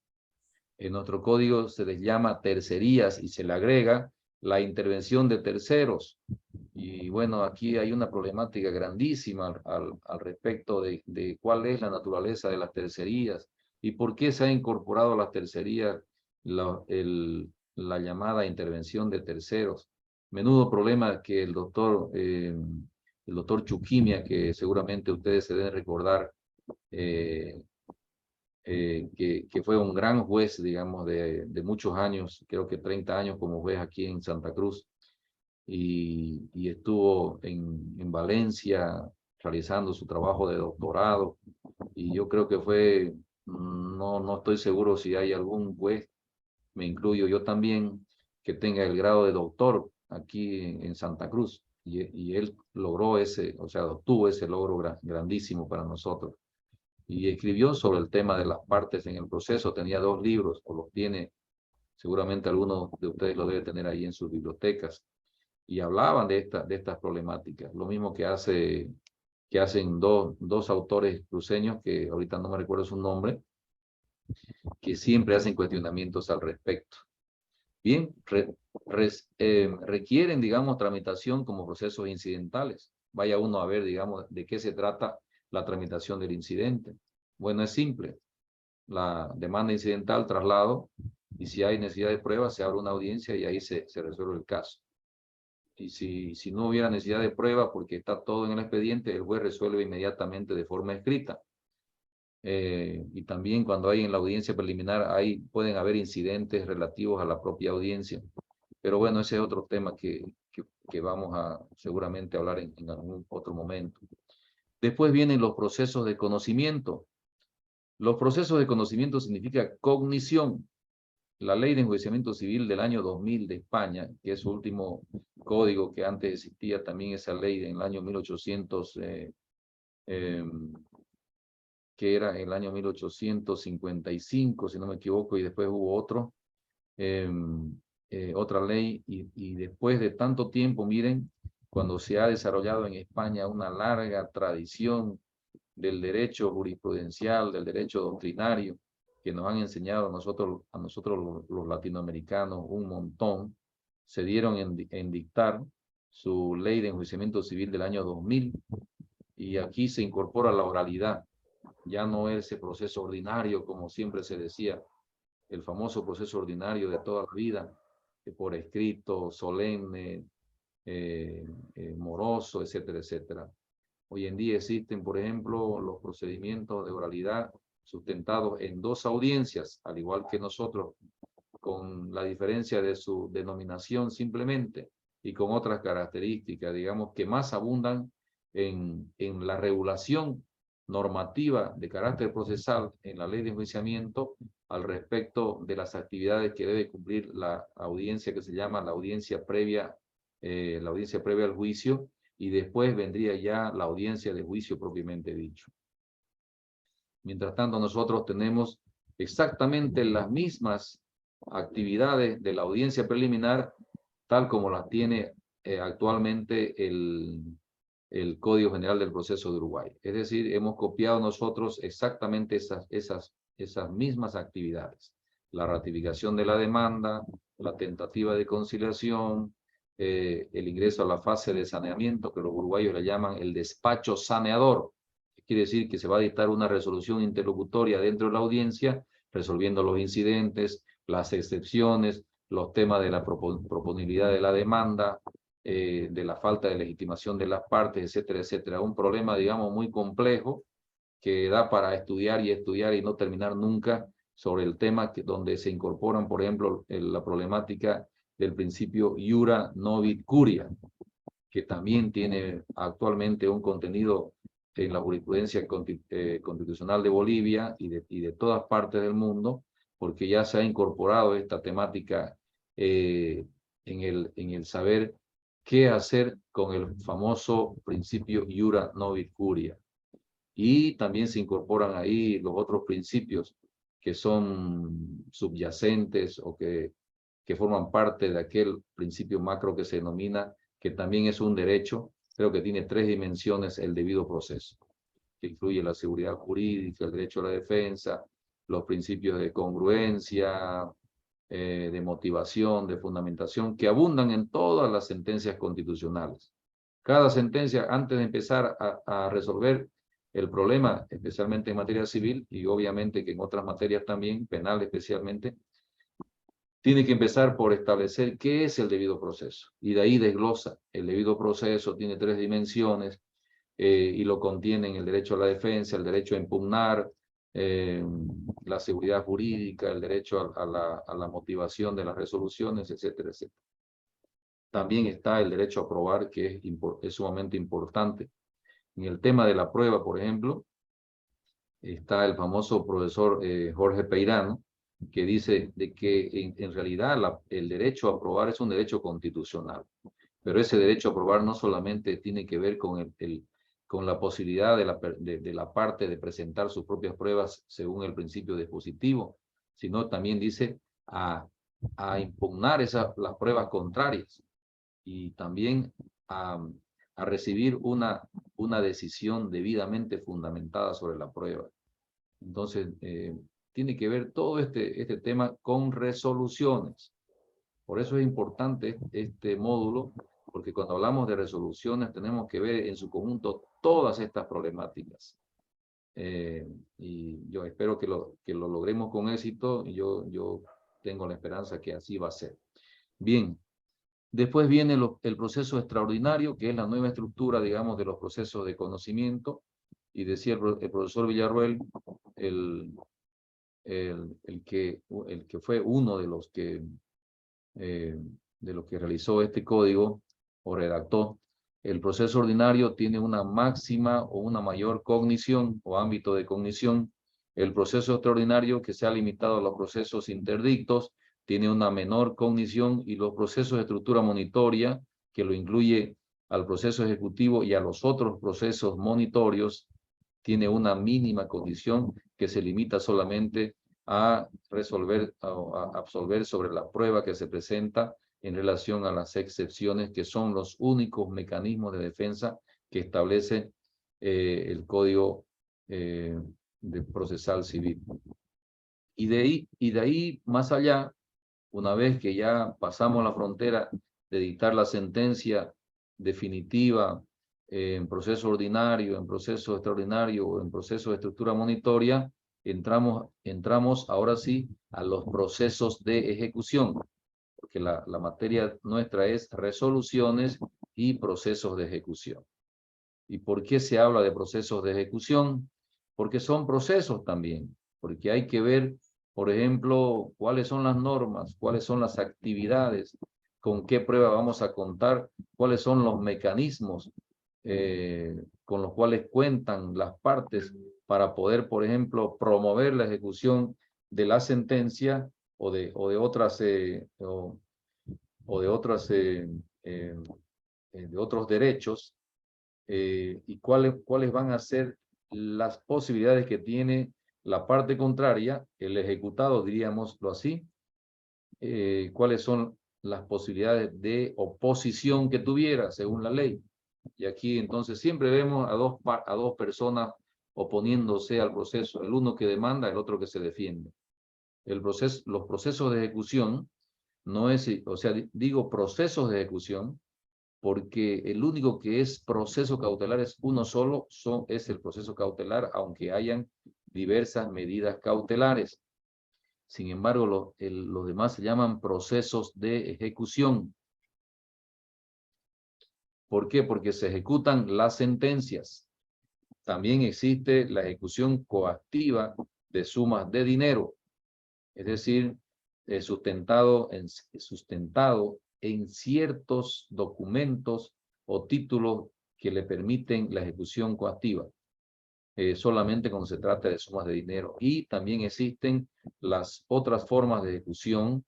En nuestro código se les llama tercerías y se le agrega la intervención de terceros. Y bueno, aquí hay una problemática grandísima al respecto de cuál es la naturaleza de las tercerías y por qué se ha incorporado a las tercerías la llamada intervención de terceros. Menudo problema que el doctor Chuquimia, que seguramente ustedes se deben recordar, que fue un gran juez, digamos, de muchos años, creo que 30 años como juez aquí en Santa Cruz, y estuvo en Valencia realizando su trabajo de doctorado, y yo creo que fue, no estoy seguro si hay algún juez, me incluyo yo también, que tenga el grado de doctor aquí en Santa Cruz, y él logró obtuvo ese logro grandísimo para nosotros. Y escribió sobre el tema de las partes en el proceso. Tenía 2 libros, o los tiene, seguramente algunos de ustedes lo deben tener ahí en sus bibliotecas, y hablaban de estas problemáticas. Lo mismo que hacen dos autores cruceños, que ahorita no me recuerdo su nombre, que siempre hacen cuestionamientos al respecto. Bien, requieren, digamos, tramitación como procesos incidentales. Vaya uno a ver, digamos, de qué se trata la tramitación del incidente. Bueno, es simple. La demanda incidental, traslado, y si hay necesidad de pruebas, se abre una audiencia y ahí se resuelve el caso. Y si no hubiera necesidad de prueba, porque está todo en el expediente, el juez resuelve inmediatamente de forma escrita. Y también cuando hay en la audiencia preliminar, pueden haber incidentes relativos a la propia audiencia. Pero bueno, ese es otro tema que vamos a seguramente hablar en algún otro momento. Después vienen los procesos de conocimiento. Los procesos de conocimiento significa cognición. La ley de enjuiciamiento civil del año 2000 de España, que es su último código, que antes existía también esa ley en el año 1800, que era el año 1855, si no me equivoco, y después hubo otra ley, y después de tanto tiempo, miren, cuando se ha desarrollado en España una larga tradición del derecho jurisprudencial, del derecho doctrinario, que nos han enseñado a nosotros los latinoamericanos un montón, se dieron en dictar su ley de enjuiciamiento civil del año 2000, y aquí se incorpora la oralidad. Ya no es ese proceso ordinario, como siempre se decía, el famoso proceso ordinario de toda la vida, por escrito, solemne, moroso, etcétera, etcétera. Hoy en día existen, por ejemplo, los procedimientos de oralidad sustentados en 2 audiencias, al igual que nosotros, con la diferencia de su denominación simplemente y con otras características, digamos, que más abundan en la regulación normativa de carácter procesal en la ley de enjuiciamiento al respecto de las actividades que debe cumplir la audiencia que se llama la audiencia previa al juicio, y después vendría ya la audiencia de juicio propiamente dicho. Mientras tanto, nosotros tenemos exactamente las mismas actividades de la audiencia preliminar, tal como las tiene actualmente el Código General del Proceso de Uruguay. Es decir, hemos copiado nosotros exactamente esas mismas actividades. La ratificación de la demanda, la tentativa de conciliación, el ingreso a la fase de saneamiento, que los uruguayos le llaman el despacho saneador. Quiere decir que se va a dictar una resolución interlocutoria dentro de la audiencia, resolviendo los incidentes, las excepciones, los temas de la proponibilidad de la demanda, de la falta de legitimación de las partes, etcétera, etcétera. Un problema, digamos, muy complejo que da para estudiar y no terminar nunca sobre el tema donde se incorporan, por ejemplo, la problemática del principio iura novit curia, que también tiene actualmente un contenido en la jurisprudencia constitucional de Bolivia y de todas partes del mundo, porque ya se ha incorporado esta temática en el saber qué hacer con el famoso principio iura novit curia. Y también se incorporan ahí los otros principios que son subyacentes o que forman parte de aquel principio macro que se denomina, que también es un derecho, creo que tiene 3 dimensiones, el debido proceso, que incluye la seguridad jurídica, el derecho a la defensa, los principios de congruencia, de motivación, de fundamentación, que abundan en todas las sentencias constitucionales. Cada sentencia, antes de empezar a resolver el problema, especialmente en materia civil, y obviamente que en otras materias también, penal especialmente, tiene que empezar por establecer qué es el debido proceso. Y de ahí desglosa. El debido proceso tiene 3 dimensiones y lo contienen el derecho a la defensa, el derecho a impugnar, la seguridad jurídica, el derecho a la motivación de las resoluciones, etcétera, etcétera. También está el derecho a probar, que es sumamente importante. En el tema de la prueba, por ejemplo, está el famoso profesor Jorge Peirano, que dice de que en realidad el derecho a probar es un derecho constitucional, pero ese derecho a probar no solamente tiene que ver con con la posibilidad de la parte de presentar sus propias pruebas según el principio dispositivo, sino también dice a impugnar las pruebas contrarias y también a recibir una decisión debidamente fundamentada sobre la prueba. Entonces, tiene que ver todo este tema con resoluciones. Por eso es importante este módulo, porque cuando hablamos de resoluciones tenemos que ver en su conjunto todas estas problemáticas. Y yo espero que lo logremos con éxito, y yo tengo la esperanza que así va a ser. Bien, Después viene el proceso extraordinario, que es la nueva estructura, digamos, de los procesos de conocimiento. Y decía el profesor Villarroel, el que fue uno de los que realizó este código o redactó, el proceso ordinario tiene una máxima o una mayor cognición o ámbito de cognición. El proceso extraordinario, que se ha limitado a los procesos interdictos, tiene una menor cognición, y los procesos de estructura monitoria, que lo incluye al proceso ejecutivo y a los otros procesos monitorios, tiene una mínima cognición que se limita solamente a resolver, a absolver sobre la prueba que se presenta en relación a las excepciones, que son los únicos mecanismos de defensa que establece el Código de Procesal Civil. Y de ahí más allá, una vez que ya pasamos la frontera de dictar la sentencia definitiva en proceso ordinario, en proceso extraordinario o en proceso de estructura monitoria, entramos ahora sí a los procesos de ejecución, porque la materia nuestra es resoluciones y procesos de ejecución. ¿Y por qué se habla de procesos de ejecución? Porque son procesos también, porque hay que ver, por ejemplo, cuáles son las normas, cuáles son las actividades, con qué prueba vamos a contar, cuáles son los mecanismos con los cuales cuentan las partes para poder, por ejemplo, promover la ejecución de la sentencia o de otros derechos, y cuáles van a ser las posibilidades que tiene la parte contraria, el ejecutado, diríamoslo así, cuáles son las posibilidades de oposición que tuviera según la ley. Y aquí entonces siempre vemos a dos personas oponiéndose al proceso, el uno que demanda, el otro que se defiende. Los procesos de ejecución no es, o sea, digo procesos de ejecución, porque el único que es proceso cautelar es uno solo, es el proceso cautelar, aunque hayan diversas medidas cautelares. Sin embargo, los demás se llaman procesos de ejecución. ¿Por qué? Porque se ejecutan las sentencias. También existe la ejecución coactiva de sumas de dinero, es decir, sustentado en ciertos documentos o títulos que le permiten la ejecución coactiva, solamente cuando se trata de sumas de dinero. Y también existen las otras formas de ejecución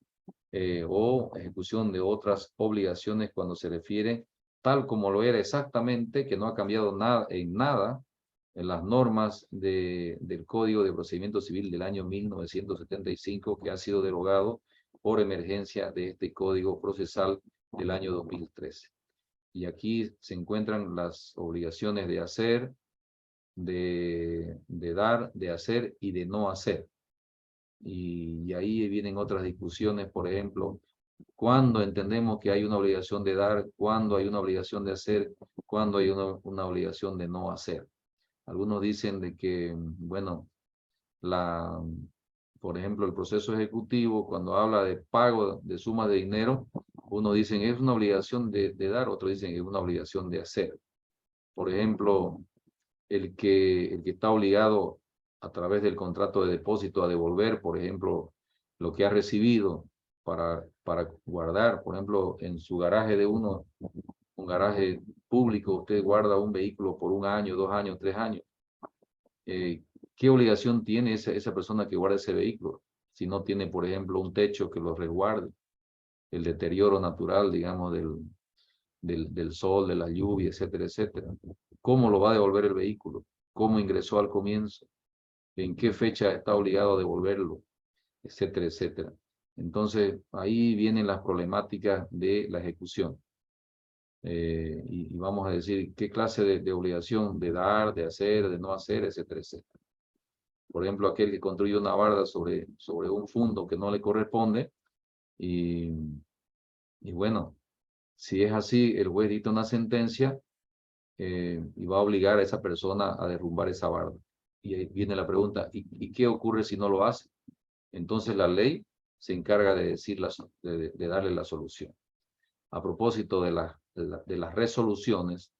o ejecución de otras obligaciones cuando se refiere tal como lo era exactamente, que no ha cambiado nada en las normas del Código de Procedimiento Civil del año 1975, que ha sido derogado por emergencia de este Código Procesal del año 2013. Y aquí se encuentran las obligaciones de hacer, de dar, de hacer y de no hacer. Y ahí vienen otras discusiones, por ejemplo, cuándo entendemos que hay una obligación de dar, cuándo hay una obligación de hacer, cuándo hay una obligación de no hacer. Algunos dicen de que, bueno, por ejemplo, el proceso ejecutivo, cuando habla de pago de sumas de dinero, unos dicen es una obligación de dar, otros dicen es una obligación de hacer. Por ejemplo, el que está obligado a través del contrato de depósito a devolver, por ejemplo, lo que ha recibido para guardar, por ejemplo, en su garaje de un garaje público, usted guarda un vehículo por 1 año, 2 años, 3 años. ¿Qué obligación tiene esa persona que guarda ese vehículo? Si no tiene, por ejemplo, un techo que lo resguarde, el deterioro natural, digamos, del sol, de la lluvia, etcétera, etcétera. ¿Cómo lo va a devolver el vehículo? ¿Cómo ingresó al comienzo? ¿En qué fecha está obligado a devolverlo? Etcétera, etcétera. Entonces, ahí vienen las problemáticas de la ejecución. Y vamos a decir qué clase de obligación de dar, de hacer, de no hacer, etcétera, etcétera. Por ejemplo, aquel que construye una barda sobre un fondo que no le corresponde, y bueno, si es así, el juez dicta una sentencia y va a obligar a esa persona a derrumbar esa barda. Y ahí viene la pregunta, ¿y qué ocurre si no lo hace? Entonces la ley se encarga de darle la solución. a propósito de las resoluciones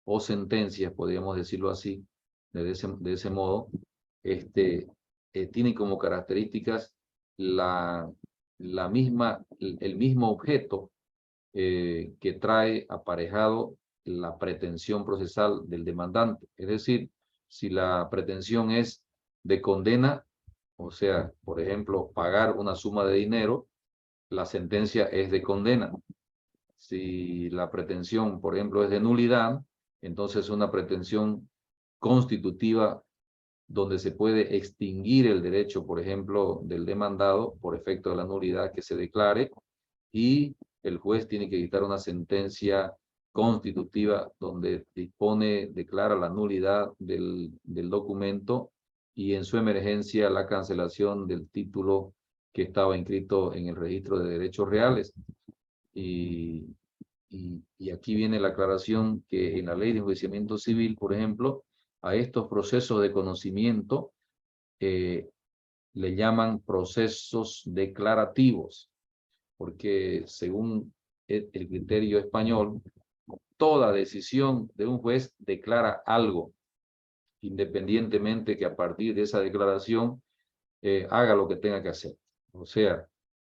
o sentencias, podríamos decirlo así, de ese modo, tienen como características el mismo objeto que trae aparejado la pretensión procesal del demandante. Es decir, si la pretensión es de condena, o sea, por ejemplo, pagar una suma de dinero, la sentencia es de condena. Si la pretensión, por ejemplo, es de nulidad, entonces una pretensión constitutiva donde se puede extinguir el derecho, por ejemplo, del demandado por efecto de la nulidad que se declare, y el juez tiene que dictar una sentencia constitutiva donde declara la nulidad del documento y en su emergencia la cancelación del título que estaba inscrito en el registro de derechos reales. Y aquí viene la aclaración que en la ley de enjuiciamiento civil, por ejemplo, a estos procesos de conocimiento le llaman procesos declarativos, porque según el criterio español, toda decisión de un juez declara algo, independientemente que a partir de esa declaración haga lo que tenga que hacer. O sea,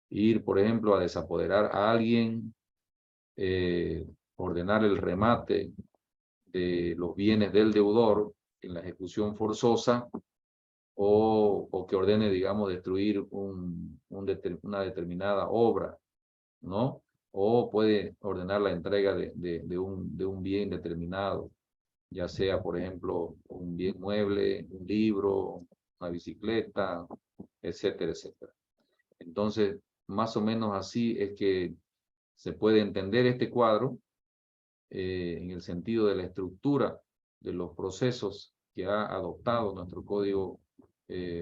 ir, por ejemplo, a desapoderar a alguien, ordenar el remate de los bienes del deudor en la ejecución forzosa, o que ordene, digamos, destruir una determinada obra, ¿no? O puede ordenar la entrega de un bien determinado, ya sea, por ejemplo, un bien mueble, un libro, una bicicleta, etcétera, etcétera. Entonces, más o menos así es que se puede entender este cuadro en el sentido de la estructura de los procesos que ha adoptado nuestro Código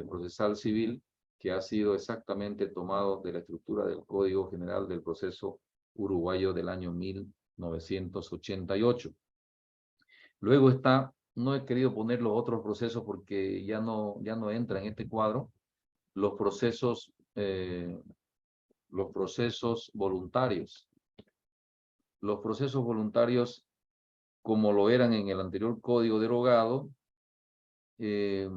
Procesal Civil, que ha sido exactamente tomado de la estructura del Código General del Proceso Uruguayo del año 1988. Luego está, no he querido poner los otros procesos porque ya no entra en este cuadro, los procesos voluntarios. Los procesos voluntarios, como lo eran en el anterior código derogado, se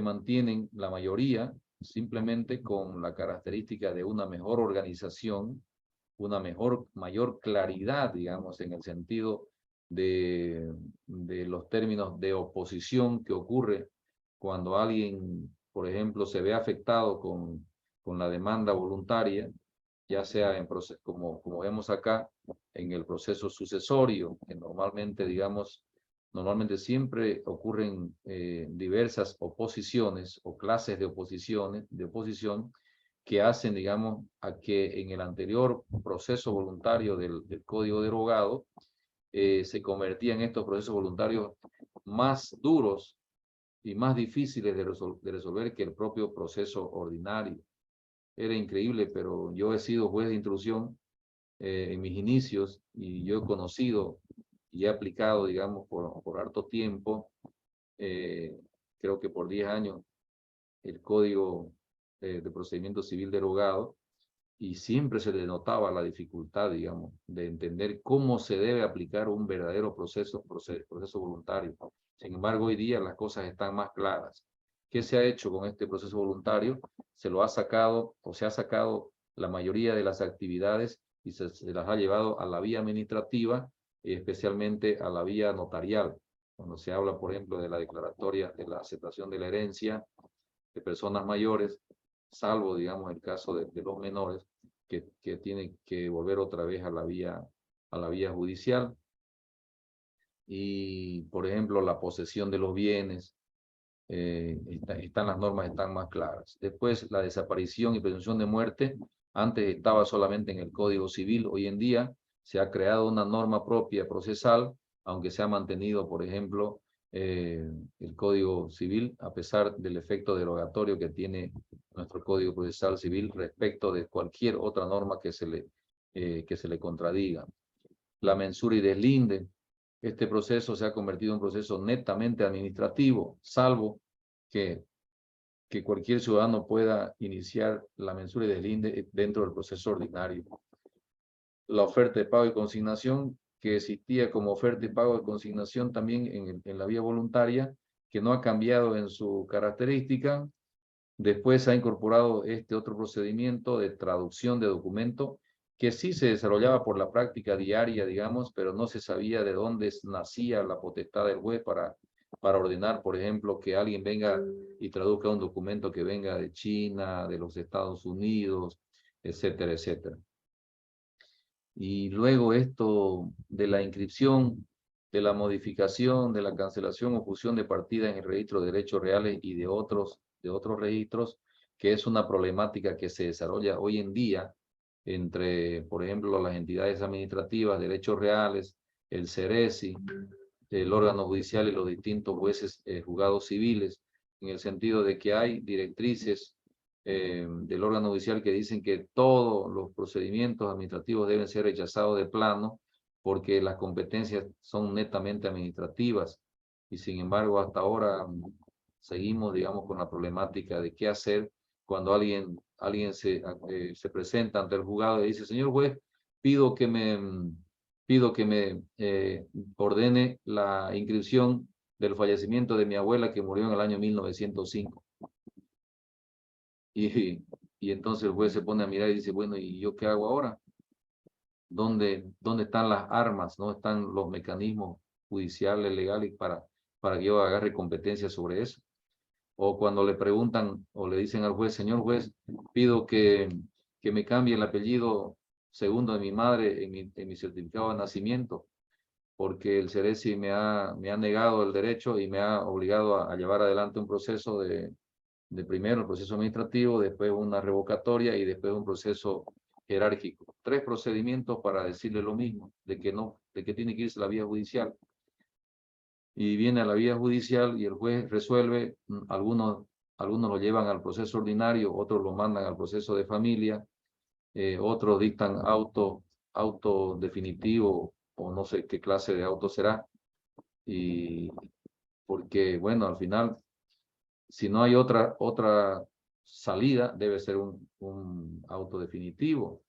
mantienen la mayoría simplemente con la característica de una mejor organización, una mayor claridad, digamos, en el sentido de los términos de oposición que ocurre cuando alguien, por ejemplo, se ve afectado con la demanda voluntaria, ya sea como vemos acá, en el proceso sucesorio, que normalmente siempre ocurren diversas oposiciones o clases de oposición que hacen, digamos, a que en el anterior proceso voluntario del código derogado se convertían estos procesos voluntarios más duros y más difíciles de resolver que el propio proceso ordinario. Era increíble, pero yo he sido juez de instrucción en mis inicios y yo he conocido y he aplicado, digamos, por harto tiempo, creo que por 10 años, el Código de Procedimiento Civil derogado, y siempre se le notaba la dificultad, digamos, de entender cómo se debe aplicar un verdadero proceso voluntario. Sin embargo, hoy día las cosas están más claras. ¿Qué se ha hecho con este proceso voluntario? Se ha sacado la mayoría de las actividades y se las ha llevado a la vía administrativa, especialmente a la vía notarial. Cuando se habla, por ejemplo, de la declaratoria de la aceptación de la herencia de personas mayores, salvo, digamos, el caso de los menores, que tienen que volver otra vez a la vía judicial. Y, por ejemplo, la posesión de los bienes, las normas están más claras. Después, la desaparición y presunción de muerte, antes estaba solamente en el Código Civil, hoy en día se ha creado una norma propia procesal, aunque se ha mantenido, por ejemplo, el Código Civil, a pesar del efecto derogatorio que tiene nuestro Código Procesal Civil respecto de cualquier otra norma que se le contradiga. La mensura y deslinde. Este proceso se ha convertido en un proceso netamente administrativo, salvo que que cualquier ciudadano pueda iniciar la mensura y deslinde dentro del proceso ordinario. La oferta de pago y consignación, que existía como oferta y pago de consignación también en la vía voluntaria, que no ha cambiado en su característica. Después se ha incorporado este otro procedimiento de traducción de documento, que sí se desarrollaba por la práctica diaria, digamos, pero no se sabía de dónde nacía la potestad del juez para ordenar, por ejemplo, que alguien venga y traduzca un documento que venga de China, de los Estados Unidos, etcétera, etcétera. Y luego esto de la inscripción, de la modificación, de la cancelación o fusión de partida en el registro de derechos reales y de otros registros, que es una problemática que se desarrolla hoy en día entre, por ejemplo, las entidades administrativas, derechos reales, el CERESI, el órgano judicial y los distintos jueces juzgados civiles, en el sentido de que hay directrices del órgano judicial que dicen que todos los procedimientos administrativos deben ser rechazados de plano porque las competencias son netamente administrativas, y sin embargo hasta ahora seguimos, digamos, con la problemática de qué hacer cuando alguien se presenta ante el juzgado y dice: señor juez, pido que me ordene la inscripción del fallecimiento de mi abuela que murió en el año 1905. Y entonces el juez se pone a mirar y dice: bueno, ¿y yo qué hago ahora? ¿Dónde están las armas? ¿No están los mecanismos judiciales, legales para que yo agarre competencia sobre eso? O cuando le preguntan o le dicen al juez: señor juez, pido que me cambie el apellido segundo de mi madre en mi certificado de nacimiento, porque el CERESI me ha negado el derecho y me ha obligado a llevar adelante un proceso de primero el proceso administrativo, después una revocatoria y después un proceso jerárquico. 3 procedimientos para decirle lo mismo, de que tiene que irse a la vía judicial. Y viene a la vía judicial y el juez resuelve. Algunos lo llevan al proceso ordinario, otros lo mandan al proceso de familia, otros dictan auto definitivo, o no sé qué clase de auto será. Y porque, bueno, al final, si no hay otra salida, debe ser un auto definitivo.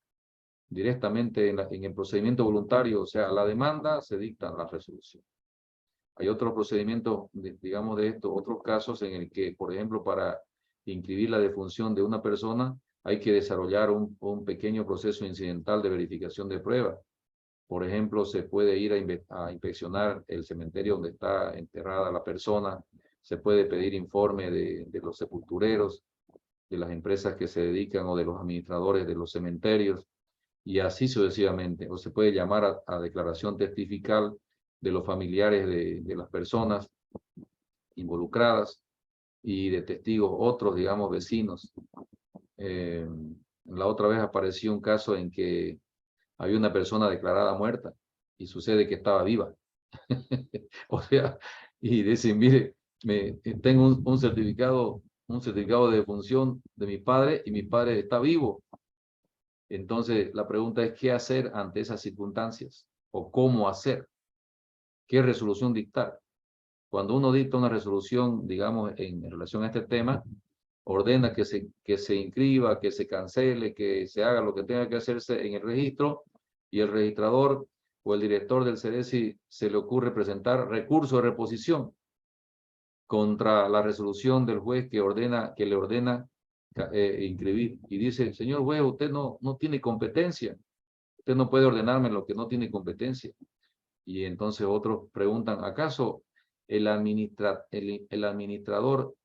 Directamente en el procedimiento voluntario, o sea, la demanda, se dicta la resolución. Hay otros procedimientos, digamos, de estos otros casos en el que, por ejemplo, para inscribir la defunción de una persona, hay que desarrollar un pequeño proceso incidental de verificación de pruebas. Por ejemplo, se puede ir a inspeccionar el cementerio donde está enterrada la persona, se puede pedir informe de los sepultureros, de las empresas que se dedican o de los administradores de los cementerios, y así sucesivamente. O se puede llamar a declaración testifical de los familiares de las personas involucradas y de testigos, otros, digamos, vecinos. La otra vez apareció un caso en que había una persona declarada muerta y sucede que estaba viva. O sea, y dicen: mire, tengo un certificado de defunción de mi padre y mi padre está vivo. Entonces la pregunta es: ¿qué hacer ante esas circunstancias? ¿O cómo hacer? ¿Qué resolución dictar? Cuando uno dicta una resolución, digamos, en relación a este tema, ordena que se inscriba, que se cancele, que se haga lo que tenga que hacerse en el registro, y el registrador o el director del CERESI se le ocurre presentar recurso de reposición contra la resolución del juez que le ordena inscribir. Y dice: señor juez, usted no tiene competencia. Usted no puede ordenarme lo que no tiene competencia. Y entonces otros preguntan: ¿acaso el administrador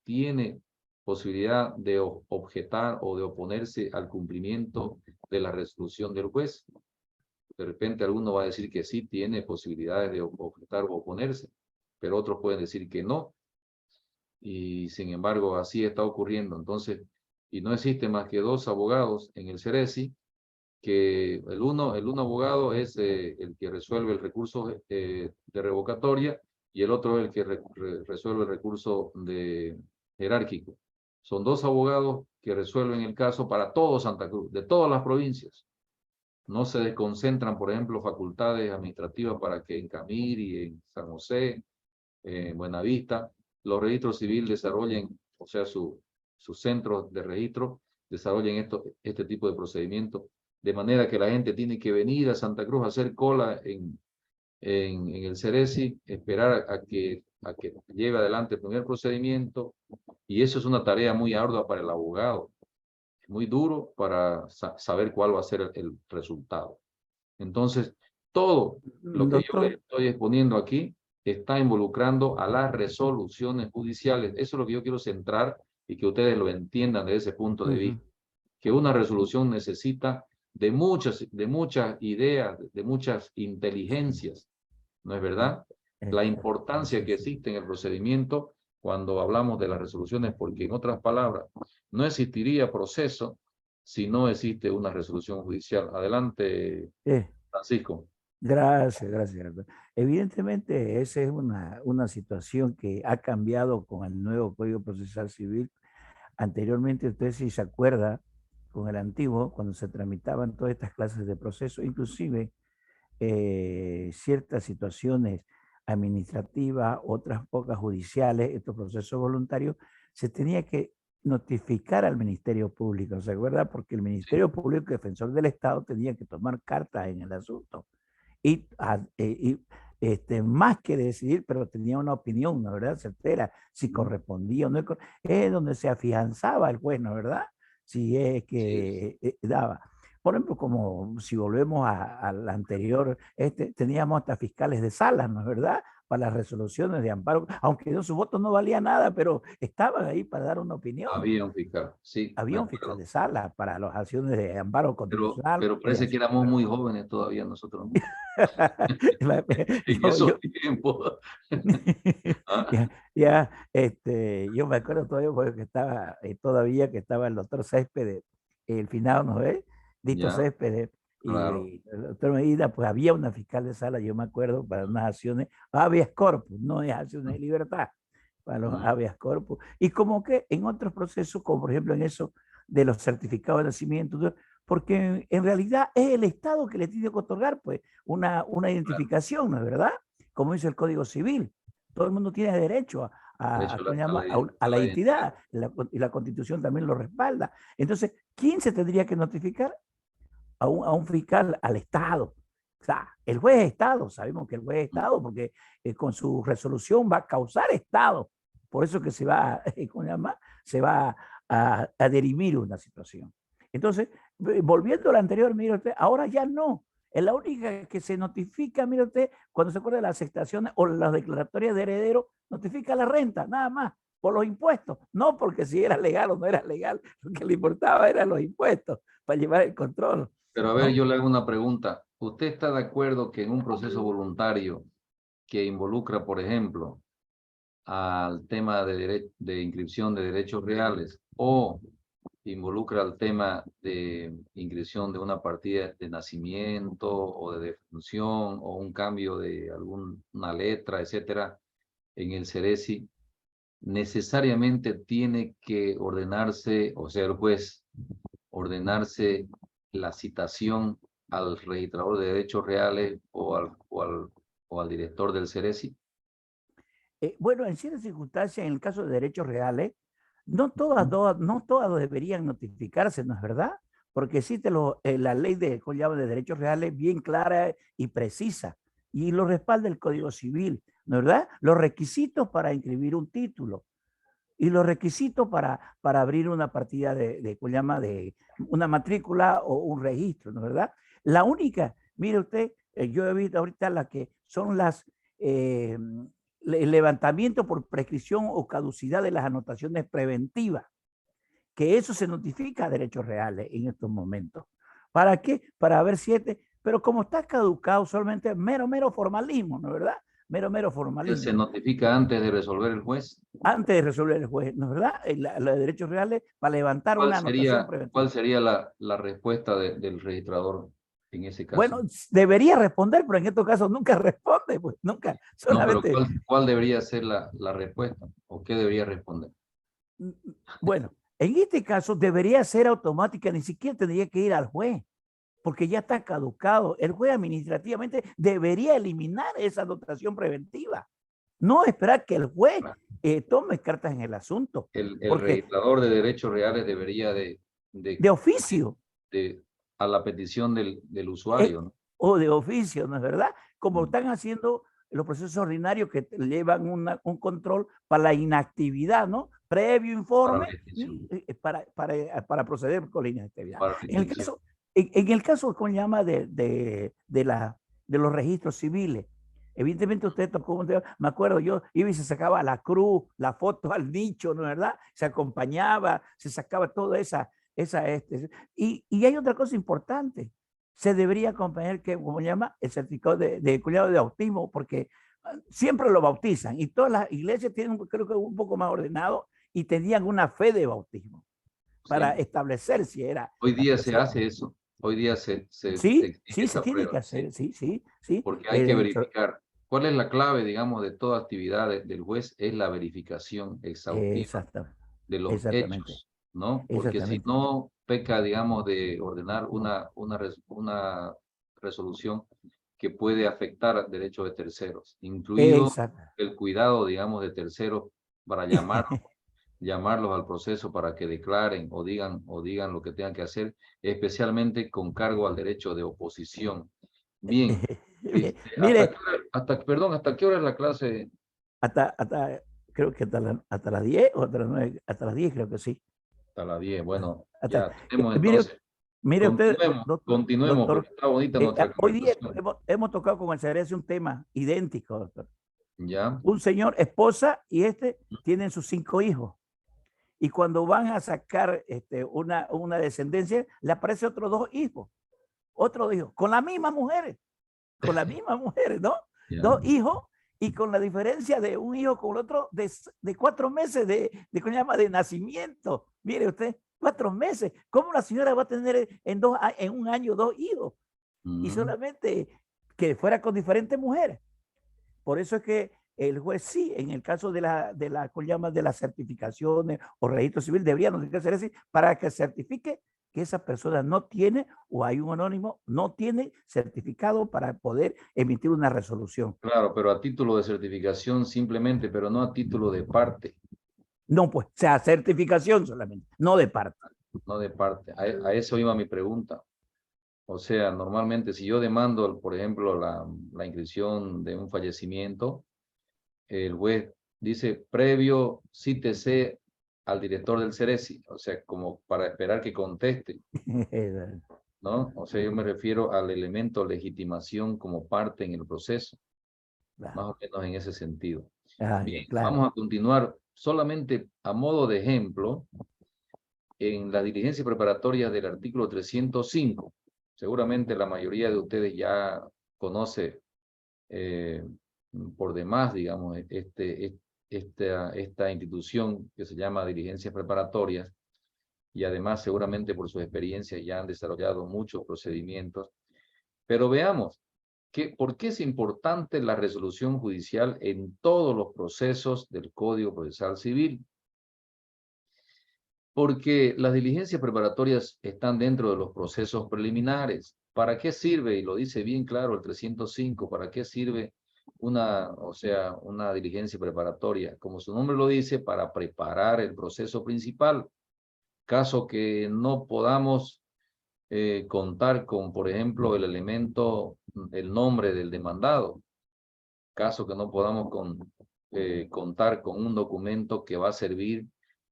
tiene posibilidad de objetar o de oponerse al cumplimiento de la resolución del juez? De repente alguno va a decir que sí tiene posibilidades de objetar o oponerse, pero otros pueden decir que no. Y sin embargo así está ocurriendo. Entonces, y no existe más que 2 abogados en el CERESI, que el uno abogado es el que resuelve el recurso de revocatoria, y el otro es el que resuelve el recurso jerárquico. Son 2 abogados que resuelven el caso para todo Santa Cruz, de todas las provincias. No se desconcentran, por ejemplo, facultades administrativas para que en Camiri, en San José, en Buenavista, los registros civiles desarrollen, o sea, su sus centros de registro desarrollen este tipo de procedimientos, de manera que la gente tiene que venir a Santa Cruz a hacer cola en el Ceresi, esperar a que lleve adelante el primer procedimiento, y eso es una tarea muy ardua para el abogado, es muy duro para saber cuál va a ser el resultado. Entonces, todo lo que yo le estoy exponiendo aquí está involucrando a las resoluciones judiciales. Eso es lo que yo quiero centrar y que ustedes lo entiendan desde ese punto de vista. Que una resolución necesita de muchas ideas, de muchas inteligencias, ¿no es verdad? La importancia que existe en el procedimiento cuando hablamos de las resoluciones, porque en otras palabras, no existiría proceso si no existe una resolución judicial. Adelante, Francisco. Gracias, gracias. Evidentemente, esa es una situación que ha cambiado con el nuevo Código Procesal Civil. Anteriormente, usted si se acuerda, con el antiguo, cuando se tramitaban todas estas clases de proceso, inclusive ciertas situaciones administrativas, otras pocas judiciales, estos procesos voluntarios, se tenía que notificar al Ministerio Público, ¿se acuerda? Porque el Ministerio Público, defensor del Estado, tenía que tomar cartas en el asunto. Y más que decidir, pero tenía una opinión, ¿no verdad? Certera, si correspondía o no, es donde se afianzaba el juez, ¿no verdad? Si es que daba. Por ejemplo, como si volvemos al anterior, teníamos hasta fiscales de sala, ¿no es verdad? Para las resoluciones de amparo, aunque su voto no valía nada, pero estaban ahí para dar una opinión. Había un fiscal, sí. Había un fiscal de sala para las acciones de amparo constitucional. Pero parece que éramos muy jóvenes todavía nosotros. En esos tiempos. Yo me acuerdo todavía porque estaba el doctor Céspedes, el finado, ¿no ves? Dito Céspedes, claro. Y el doctor Medina, pues había una fiscal de sala, yo me acuerdo, para unas acciones, habeas corpus, no es acciones de libertad, para los habeas corpus. Y como que en otros procesos, como por ejemplo en eso de los certificados de nacimiento, porque en realidad es el Estado que le tiene que otorgar pues una identificación, ¿no es verdad? Como dice el Código Civil. Todo el mundo tiene derecho a la identidad, y la Constitución también lo respalda. Entonces, ¿quién se tendría que notificar? A un fiscal, al Estado. O sea, el juez es Estado, sabemos que el juez es Estado porque con su resolución va a causar Estado. Por eso que se va a dirimir una situación. Entonces, volviendo al anterior, mire usted, ahora ya no. Es la única que se notifica, mire usted, cuando se acuerda de las aceptaciones o las declaratorias de heredero, notifica la renta, nada más, por los impuestos. No porque si era legal o no era legal, lo que le importaba eran los impuestos para llevar el control. Pero a ver, yo le hago una pregunta. ¿Usted está de acuerdo que en un proceso voluntario que involucra, por ejemplo, al tema de inscripción de derechos reales o involucra al tema de inscripción de una partida de nacimiento o de defunción o un cambio de alguna letra, etcétera, en el Ceresi, necesariamente tiene que ordenarse, o sea, el juez, ordenarse la citación al registrador de derechos reales o al director del Ceresi? Bueno, en ciertas circunstancias, en el caso de derechos reales, no todas deberían notificarse, ¿no es verdad? Porque existe la ley de derechos reales bien clara y precisa, y lo respalda el Código Civil, ¿no es verdad? Los requisitos para inscribir un título y los requisitos para abrir una partida de una matrícula o un registro, ¿no es verdad? La única, mire usted, yo he visto ahorita las que son el levantamiento por prescripción o caducidad de las anotaciones preventivas, que eso se notifica a derechos reales en estos momentos. ¿Para qué? Para ver pero como está caducado, solamente mero formalismo, ¿no es verdad? Mero formalismo. ¿Se notifica antes de resolver el juez? Antes de resolver el juez, ¿no es verdad? Los derechos reales para levantar una anotación preventiva. ¿Cuál sería la respuesta del registrador en ese caso? Bueno, debería responder, pero en estos casos nunca responde, pues nunca. Solamente... No, pero ¿cuál debería ser la respuesta? ¿O qué debería responder? Bueno, en este caso debería ser automática, ni siquiera tendría que ir al juez, porque ya está caducado. El juez administrativamente debería eliminar esa anotación preventiva. No esperar que el juez tome cartas en el asunto. El Porque registrador de derechos reales debería de oficio a la petición del usuario, ¿no? o de oficio, ¿no es verdad? Como Mm. están haciendo los procesos ordinarios que llevan un control para la inactividad, ¿no? Previo informe para proceder con la inactividad. Para la extinción. En el caso, ¿cómo se llama? De los registros civiles. Evidentemente usted tocó, me acuerdo, yo iba y se sacaba la cruz, la foto al nicho, ¿no es verdad? Se acompañaba, se sacaba toda y hay otra cosa importante. Se debería acompañar, ¿cómo se llama? El certificado de cuidado de autismo, porque siempre lo bautizan y todas las iglesias tienen, creo que un poco más ordenado y tenían una fe de bautismo para establecer si era. Hoy día se hace eso. Hoy día se sí, exige se tiene que hacer, sí. Porque hay que verificar. ¿Cuál es la clave, digamos, de toda actividad del juez? Es la verificación exhaustiva de los hechos, ¿no? Porque si no peca, digamos, de ordenar una resolución que puede afectar derechos de terceros, incluido el cuidado, digamos, de terceros para llamarlos al proceso para que declaren o digan lo que tengan que hacer, especialmente con cargo al derecho de oposición. Bien. Mire, ¿Hasta qué hora es la clase? Creo que hasta las 10 o hasta las 9, hasta las 10 creo que sí. Hasta las 10, bueno, ya tenemos entonces. Mire usted, continuemos doctor, porque está bonita nuestra hoy día conversación. hemos tocado con el Cerezo un tema idéntico, doctor. Ya. Un señor, esposa, y tienen sus 5 hijos. Y cuando van a sacar una descendencia, le aparece otros 2 hijos. Otros hijos, con las mismas mujeres. ¿No? Yeah. 2 hijos, y con la diferencia de un hijo con el otro de 4 meses de nacimiento. Mire usted, 4 meses. ¿Cómo la señora va a tener en un año 2 hijos? Y solamente que fuera con diferentes mujeres. Por eso es que el juez sí, en el caso de las certificaciones o registro civil, debería hacer así para que certifique que esa persona no tiene, o hay un anónimo, no tiene certificado para poder emitir una resolución. Claro, pero a título de certificación simplemente, pero no a título de parte. No, pues, o sea, certificación solamente, no de parte. No de parte. A eso iba mi pregunta. O sea, normalmente si yo demando, por ejemplo, la inscripción de un fallecimiento, el juez dice previo cítese al director del CERECI, o sea, como para esperar que conteste, ¿no? O sea, yo me refiero al elemento legitimación como parte en el proceso, más o menos en ese sentido. Bien, vamos a continuar solamente a modo de ejemplo en la diligencia preparatoria del artículo 305. Seguramente la mayoría de ustedes ya conoce por demás, digamos, esta institución que se llama diligencias preparatorias, y además seguramente por su experiencia ya han desarrollado muchos procedimientos. Pero veamos, ¿por qué es importante la resolución judicial en todos los procesos del Código Procesal Civil? Porque las diligencias preparatorias están dentro de los procesos preliminares. ¿Para qué sirve? Y lo dice bien claro el 305, ¿para qué sirve una diligencia preparatoria? Como su nombre lo dice, para preparar el proceso principal. Caso que no podamos contar con, por ejemplo, el nombre del demandado. Caso que no podamos contar con un documento que va a servir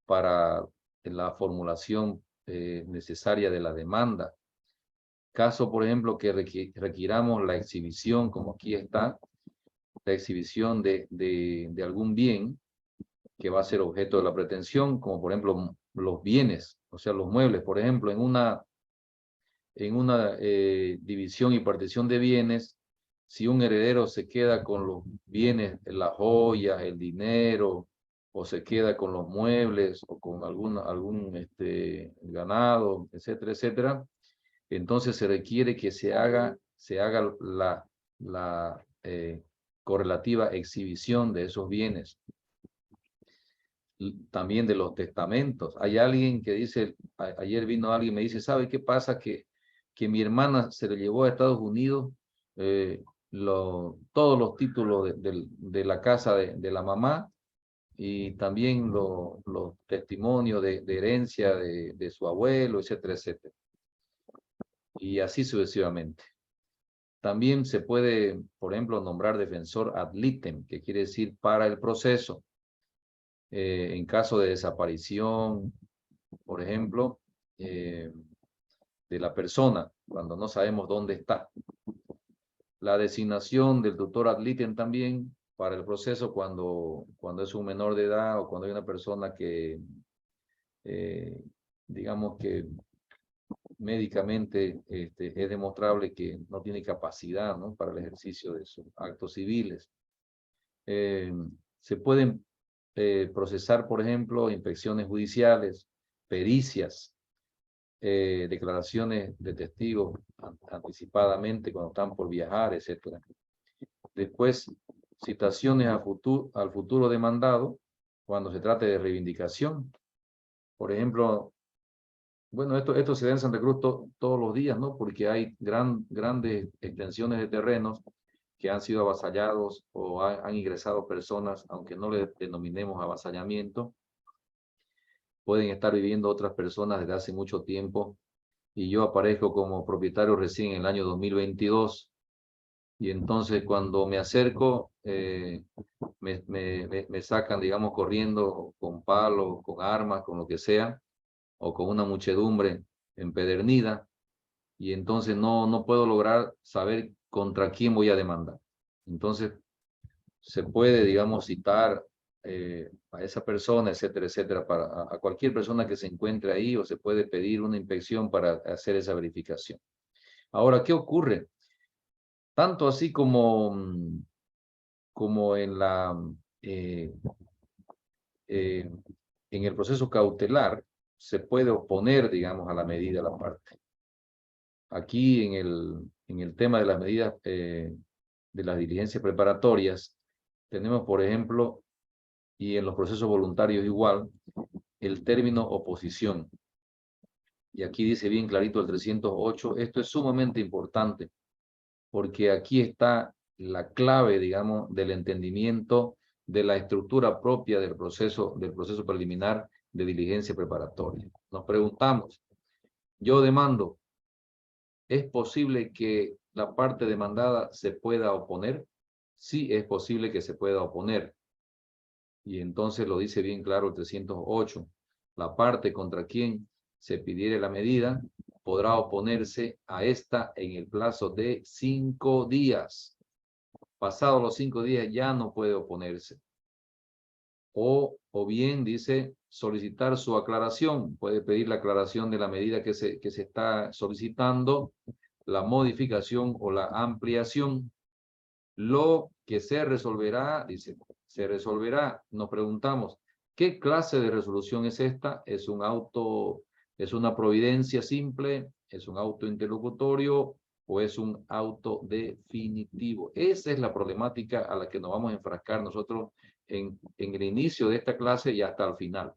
para la formulación necesaria de la demanda. Caso, por ejemplo, que requiramos la exhibición, como aquí está, la exhibición de algún bien que va a ser objeto de la pretensión, como por ejemplo los bienes, o sea, los muebles, por ejemplo, en una división y partición de bienes, si un heredero se queda con los bienes, las joyas, el dinero, o se queda con los muebles, o con algún ganado, etcétera, etcétera, entonces se requiere que se haga la correlativa exhibición de esos bienes. También de los testamentos. Hay alguien que dice, ayer vino alguien y me dice, ¿sabe qué pasa? Que mi hermana se le llevó a Estados Unidos todos los títulos de la casa de la mamá, y también los testimonios de herencia de su abuelo, etcétera, etcétera. Y así sucesivamente. También se puede, por ejemplo, nombrar defensor ad litem, que quiere decir para el proceso. En caso de desaparición, por ejemplo, de la persona, cuando no sabemos dónde está. La designación del tutor ad litem también para el proceso cuando es un menor de edad o cuando hay una persona que, digamos que médicamente es demostrable que no tiene capacidad, ¿no?, para el ejercicio de sus actos civiles. Se pueden procesar, por ejemplo, inspecciones judiciales, pericias, declaraciones de testigos anticipadamente cuando están por viajar, etc. Después, citaciones al futuro demandado cuando se trate de reivindicación. Por ejemplo, bueno, esto se da en Santa Cruz todos los días, ¿no? Porque hay grandes extensiones de terrenos que han sido avasallados o han ingresado personas, aunque no le denominemos avasallamiento. Pueden estar viviendo otras personas desde hace mucho tiempo y yo aparezco como propietario recién en el año 2022. Y entonces cuando me acerco, me sacan, digamos, corriendo con palos, con armas, con lo que sea, o con una muchedumbre empedernida, y entonces no puedo lograr saber contra quién voy a demandar. Entonces se puede, digamos, citar a esa persona, etcétera, etcétera, a cualquier persona que se encuentre ahí, o se puede pedir una inspección para hacer esa verificación. Ahora, ¿qué ocurre? Tanto así como en en el proceso cautelar, se puede oponer, digamos, a la medida la parte. Aquí en el tema de las medidas de las diligencias preparatorias, tenemos, por ejemplo, y en los procesos voluntarios igual, el término oposición. Y aquí dice bien clarito el 308, esto es sumamente importante, porque aquí está la clave, digamos, del entendimiento de la estructura propia del proceso preliminar de diligencia preparatoria. Nos preguntamos, yo demando, ¿es posible que la parte demandada se pueda oponer? Sí, es posible que se pueda oponer. Y entonces lo dice bien claro el 308. La parte contra quien se pidiere la medida podrá oponerse a esta en el plazo de 5 días. Pasados los 5 días ya no puede oponerse. O bien dice solicitar su aclaración. Puede pedir la aclaración de la medida que se está solicitando, la modificación o la ampliación. Lo que se resolverá, dice, se resolverá. Nos preguntamos, ¿qué clase de resolución es esta? ¿Es un auto, es una providencia simple? ¿Es un auto interlocutorio? ¿O es un auto definitivo? Esa es la problemática a la que nos vamos a enfrascar nosotros en el inicio de esta clase y hasta el final.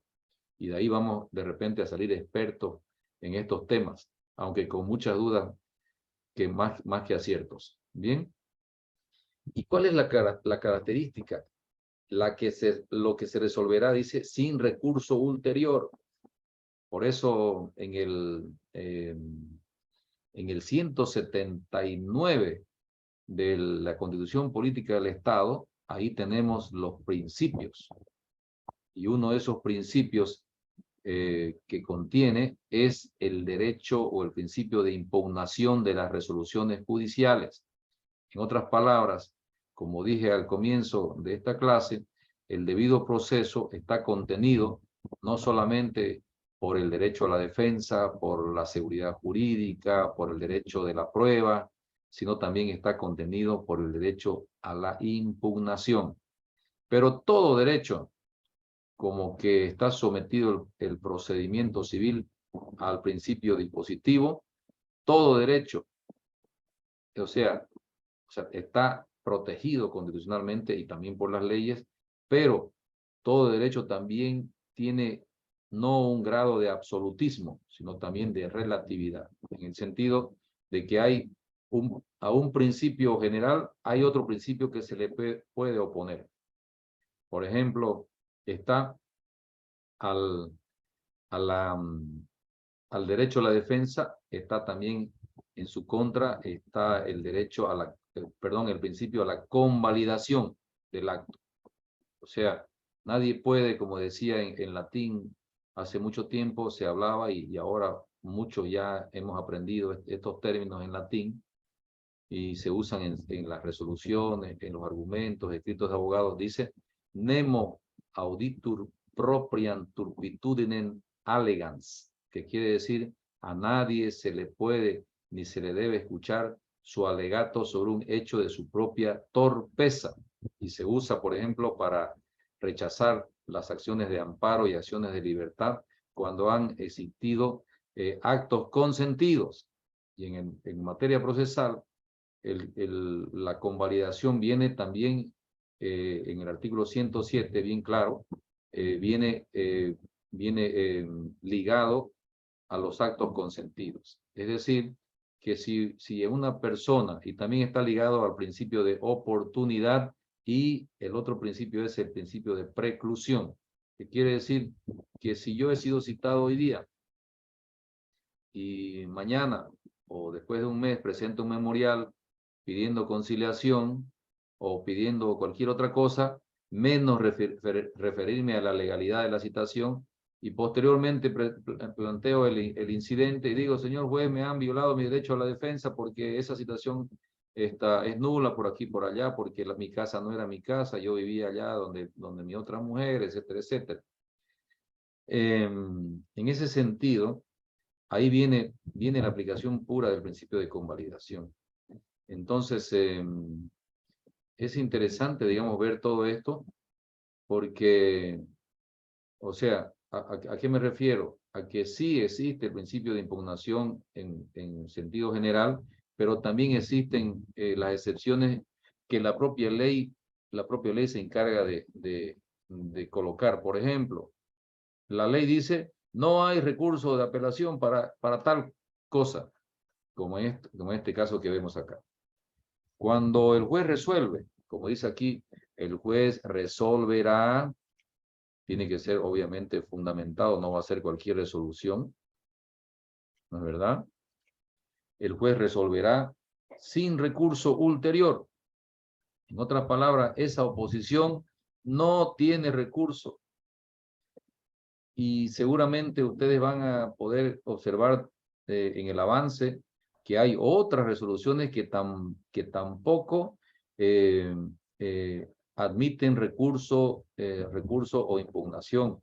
Y de ahí vamos de repente a salir expertos en estos temas, aunque con muchas dudas que más que aciertos. ¿Bien? ¿Y cuál es la característica? Lo que se resolverá, dice, sin recurso ulterior. Por eso en el 179 de la Constitución Política del Estado, ahí tenemos los principios. Y uno de esos principios que contiene es el derecho o el principio de impugnación de las resoluciones judiciales. En otras palabras, como dije al comienzo de esta clase, el debido proceso está contenido no solamente por el derecho a la defensa, por la seguridad jurídica, por el derecho de la prueba, sino también está contenido por el derecho a la impugnación. Pero todo derecho, como que está sometido el procedimiento civil al principio dispositivo, todo derecho, o sea, está protegido constitucionalmente y también por las leyes, pero todo derecho también tiene no un grado de absolutismo, sino también de relatividad, en el sentido de que hay a un principio general, hay otro principio que se le puede oponer. Por ejemplo, está al derecho a la defensa, está también en su contra, está el derecho a la, el principio a la convalidación del acto. O sea, nadie puede, como decía en latín, hace mucho tiempo se hablaba y ahora muchos ya hemos aprendido estos términos en latín y se usan en las resoluciones, en los argumentos, escritos de abogados. Dice, nemo auditur propriam turpitudinem allegans, que quiere decir, a nadie se le puede ni se le debe escuchar su alegato sobre un hecho de su propia torpeza. Y se usa, por ejemplo, para rechazar las acciones de amparo y acciones de libertad cuando han existido actos consentidos. Y en materia procesal, la convalidación viene también en el artículo 107, bien claro, viene ligado a los actos consentidos. Es decir, que si una persona, y también está ligado al principio de oportunidad, y el otro principio es el principio de preclusión, que quiere decir que si yo he sido citado hoy día y mañana o después de un mes presento un memorial pidiendo conciliación o pidiendo cualquier otra cosa, menos referirme a la legalidad de la citación, y posteriormente planteo el incidente y digo, señor juez, me han violado mi derecho a la defensa porque esa citación es nula por aquí por allá, porque mi casa no era mi casa, yo vivía allá donde mi otra mujer, etcétera, etcétera. En ese sentido, ahí viene la aplicación pura del principio de convalidación. Entonces, es interesante, digamos, ver todo esto, porque, o sea, ¿a qué me refiero? A que sí existe el principio de impugnación en sentido general, pero también existen las excepciones que la propia ley se encarga de colocar. Por ejemplo, la ley dice, no hay recurso de apelación para tal cosa, como en este caso que vemos acá. Cuando el juez resuelve, como dice aquí, el juez resolverá, tiene que ser obviamente fundamentado, no va a ser cualquier resolución, ¿no es verdad? El juez resolverá sin recurso ulterior. En otras palabras, esa oposición no tiene recurso. Y seguramente ustedes van a poder observar en el avance que hay otras resoluciones que tampoco admiten recurso o impugnación.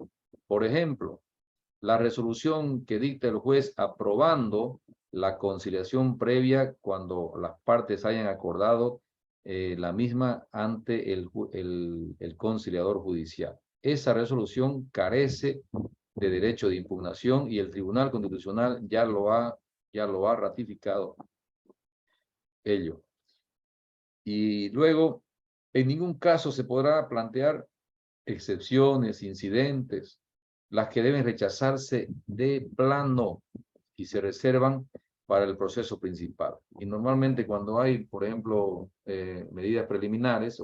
Por ejemplo, la resolución que dicta el juez aprobando la conciliación previa cuando las partes hayan acordado la misma ante el conciliador judicial. Esa resolución carece de derecho de impugnación y el Tribunal Constitucional ya lo ha ratificado ello. Y luego, en ningún caso se podrá plantear excepciones, incidentes, las que deben rechazarse de plano y se reservan para el proceso principal. Y normalmente cuando hay, por ejemplo, medidas preliminares,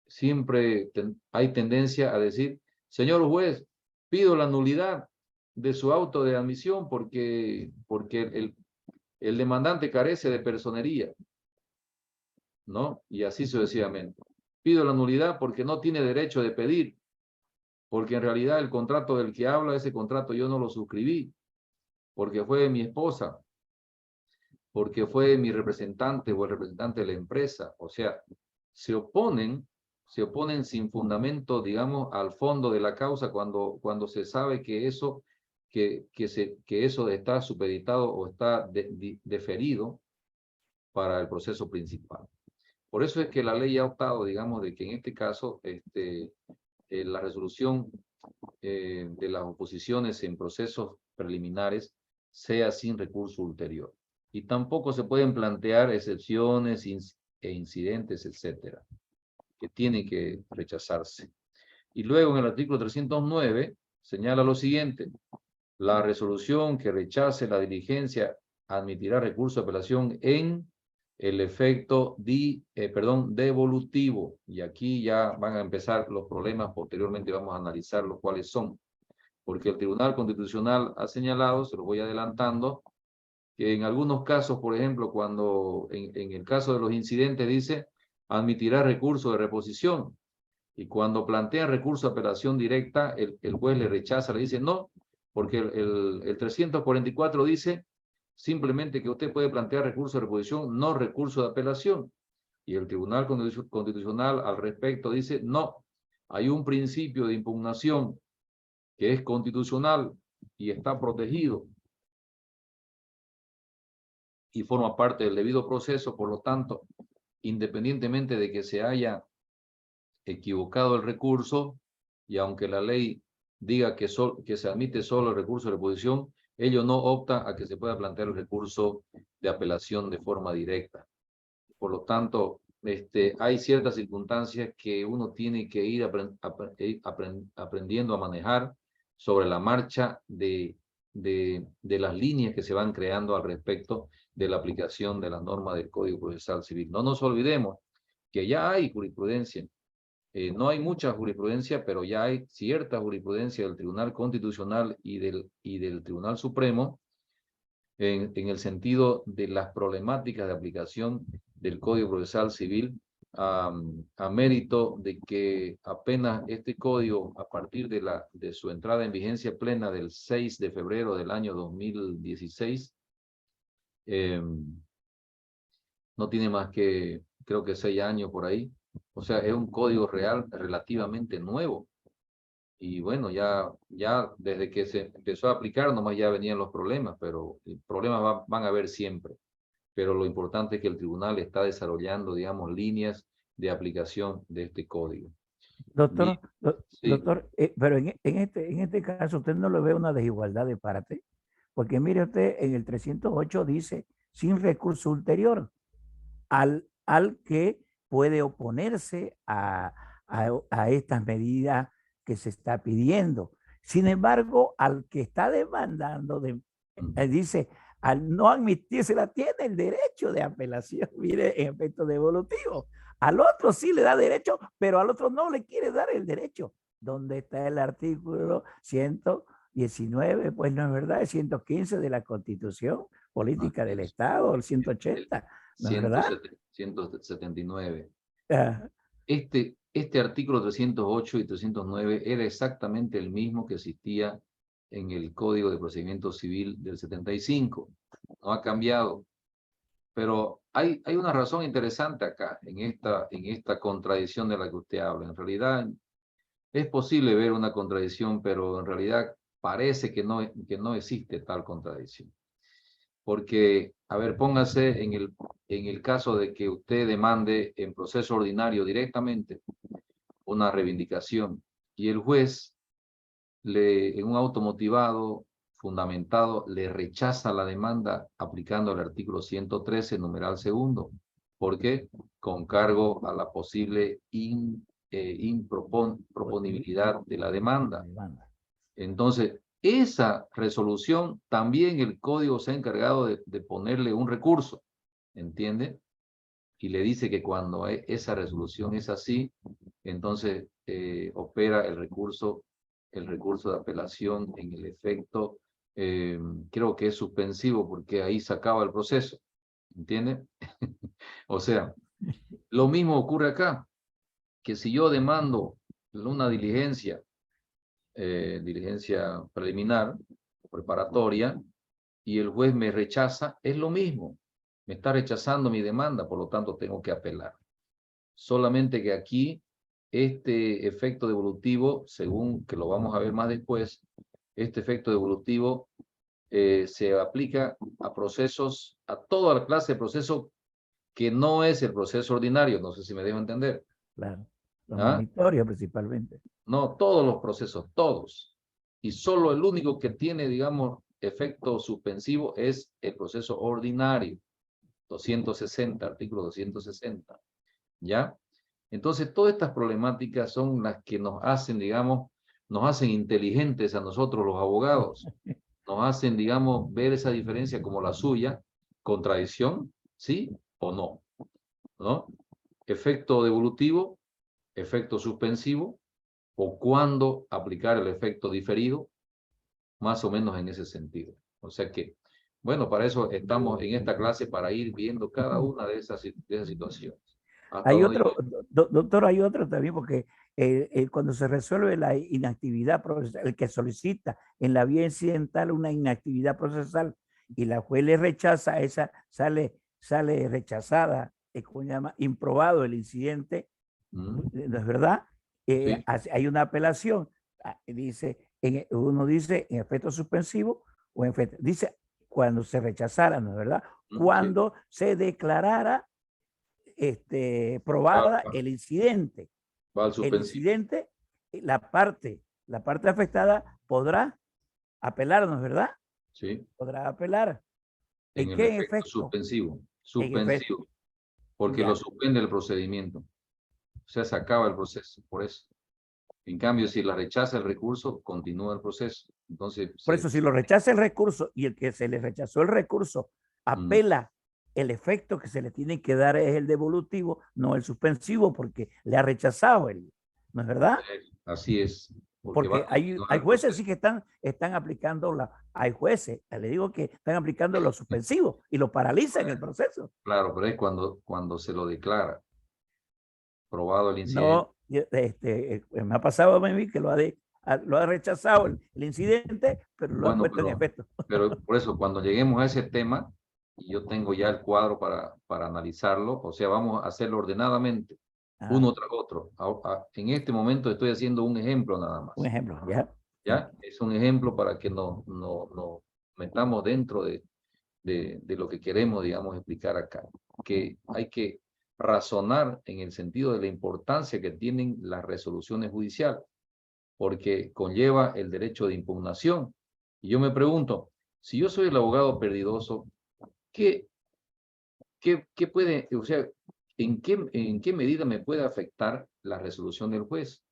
siempre hay tendencia a decir, señor juez, pido la nulidad de su auto de admisión porque el demandante carece de personería, ¿no? Y así sucesivamente. Pido la nulidad porque no tiene derecho de pedir, porque en realidad el contrato del que habla, ese contrato yo no lo suscribí, porque fue mi esposa, porque fue mi representante o el representante de la empresa. O sea, se oponen sin fundamento, digamos, al fondo de la causa cuando se sabe que eso está supeditado o está deferido para el proceso principal. Por eso es que la ley ha optado, digamos, de que en este caso la resolución de las oposiciones en procesos preliminares sea sin recurso ulterior. Y tampoco se pueden plantear excepciones e incidentes, etcétera, que tienen que rechazarse. Y luego en el artículo 309 señala lo siguiente: la resolución que rechace la diligencia admitirá recurso de apelación en el efecto devolutivo. Y aquí ya van a empezar los problemas, posteriormente vamos a analizar los cuáles son. Porque el Tribunal Constitucional ha señalado, se lo voy adelantando, que en algunos casos, por ejemplo, cuando en el caso de los incidentes dice, admitirá recurso de reposición. Y cuando plantea recurso de apelación directa, el juez le rechaza, le dice no, porque el 344 dice simplemente que usted puede plantear recurso de reposición, no recurso de apelación. Y el Tribunal Constitucional al respecto dice no, hay un principio de impugnación que es constitucional y está protegido y forma parte del debido proceso, por lo tanto, independientemente de que se haya equivocado el recurso, y aunque la ley diga que se admite solo el recurso de reposición, ello no opta a que se pueda plantear el recurso de apelación de forma directa. Por lo tanto, hay ciertas circunstancias que uno tiene que ir aprendiendo a manejar sobre la marcha de las líneas que se van creando al respecto de la aplicación de la norma del Código Procesal Civil. No nos olvidemos que ya hay jurisprudencia. No hay mucha jurisprudencia, pero ya hay cierta jurisprudencia del Tribunal Constitucional y del Tribunal Supremo en el sentido de las problemáticas de aplicación del Código Procesal Civil a mérito de que apenas este código, a partir de su entrada en vigencia plena del 6 de febrero del año 2016, no tiene más que, creo que 6 años por ahí. O sea, es un código real relativamente nuevo. Y bueno, ya desde que se empezó a aplicar, nomás ya venían los problemas, pero problemas van a haber siempre. Pero lo importante es que el tribunal está desarrollando, digamos, líneas de aplicación de este código. Doctor, Sí. doctor, pero en este caso usted no le ve una desigualdad de parte, porque mire usted, en el 308 dice, sin recurso ulterior, al que puede oponerse a estas medidas que se está pidiendo. Sin embargo, al que está demandando, dice, al no admitírsela, tiene el derecho de apelación, mire, en efecto devolutivo. Al otro sí le da derecho, pero al otro no le quiere dar el derecho. ¿Dónde está el artículo 119? Pues no es verdad, el 115 de la Constitución Política del Estado, el 180, ¿no es verdad? 179. Este artículo 308 y 309 era exactamente el mismo que existía en el Código de Procedimiento Civil del 75. No ha cambiado. Pero hay una razón interesante acá, en esta contradicción de la que usted habla. En realidad, es posible ver una contradicción, pero en realidad parece que no existe tal contradicción. Porque, a ver, póngase en el caso de que usted demande en proceso ordinario directamente una reivindicación y el juez, en un auto motivado, fundamentado, le rechaza la demanda aplicando el artículo 113, numeral segundo. ¿Por qué? Con cargo a la posible improponibilidad de la demanda. Entonces, esa resolución también el código se ha encargado de ponerle un recurso, ¿entiende? Y le dice que cuando esa resolución es así, entonces opera el recurso de apelación en el efecto, creo que es suspensivo porque ahí se acaba el proceso, ¿entiende? O sea, lo mismo ocurre acá, que si yo demando una diligencia preliminar, preparatoria, y el juez me rechaza, es lo mismo. Me está rechazando mi demanda, por lo tanto tengo que apelar. Solamente que aquí, este efecto devolutivo, según que lo vamos a ver más después, este efecto devolutivo se aplica a procesos, a toda la clase de procesos que no es el proceso ordinario. No sé si me dejo entender. Claro, los monitorios principalmente. No, todos los procesos, todos. Y solo el único que tiene, digamos, efecto suspensivo es el proceso ordinario. 260, artículo 260. ¿Ya? Entonces, todas estas problemáticas son las que nos hacen, digamos, nos hacen inteligentes a nosotros los abogados. Nos hacen, digamos, ver esa diferencia como la suya, contradicción, ¿sí? o no, ¿no? Efecto devolutivo, efecto suspensivo, o cuándo aplicar el efecto diferido, más o menos en ese sentido. O sea que, bueno, para eso estamos en esta clase, para ir viendo cada una de esas situaciones. Hasta Hay donde otro, doctor, hay otro también, porque cuando se resuelve la inactividad procesal, el que solicita en la vía incidental una inactividad procesal y la juez le rechaza, esa sale rechazada, como se llama, improbado el incidente, ¿no es verdad? Sí. Hay una apelación, dice, uno dice en efecto suspensivo o en efecto, dice cuando se rechazara, ¿no es verdad? Cuando se declarara probada el incidente. Va al El suspensivo. incidente, la parte afectada podrá apelar, ¿no es verdad? Sí. Podrá apelar. En ¿En el qué efecto efecto? suspensivo. En efecto. Suspensivo. Porque Ya. lo suspende el procedimiento. O sea, se acaba el proceso, por eso. En cambio, si la rechaza el recurso, continúa el proceso. Entonces, Por eso, si lo rechaza el recurso y el que se le rechazó el recurso apela, el efecto que se le tiene que dar es el devolutivo, no el suspensivo, porque le ha rechazado él, ¿no es verdad? Así es. Porque hay jueces sí que están aplicando hay jueces, le digo que están aplicando lo suspensivo y lo paralizan el proceso. Claro, pero es cuando se lo declara probado el incidente. No, me ha pasado a mí que lo ha rechazado el incidente, pero lo ha puesto en efecto. Pero por eso, cuando lleguemos a ese tema, y yo tengo ya el cuadro para analizarlo, o sea, vamos a hacerlo ordenadamente, uno tras otro. En este momento estoy haciendo un ejemplo nada más. Un ejemplo, ¿ya? ¿Ya? Es un ejemplo para que nos metamos dentro de lo que queremos, digamos, explicar acá. Que hay que razonar en el sentido de la importancia que tienen las resoluciones judiciales, porque conlleva el derecho de impugnación. Y yo me pregunto, si yo soy el abogado perdidoso, ¿qué puede, o sea, en qué medida me puede afectar la resolución del juez?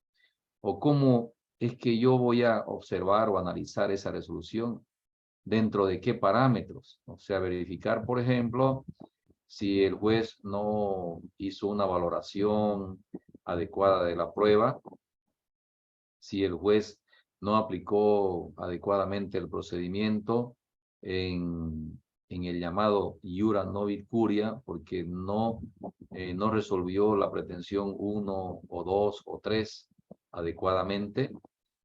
¿O cómo es que yo voy a observar o analizar esa resolución? ¿Dentro de qué parámetros? O sea, verificar, por ejemplo, si el juez no hizo una valoración adecuada de la prueba, si el juez no aplicó adecuadamente el procedimiento en el llamado iura novit curia, porque no resolvió la pretensión 1 o 2 o 3 adecuadamente,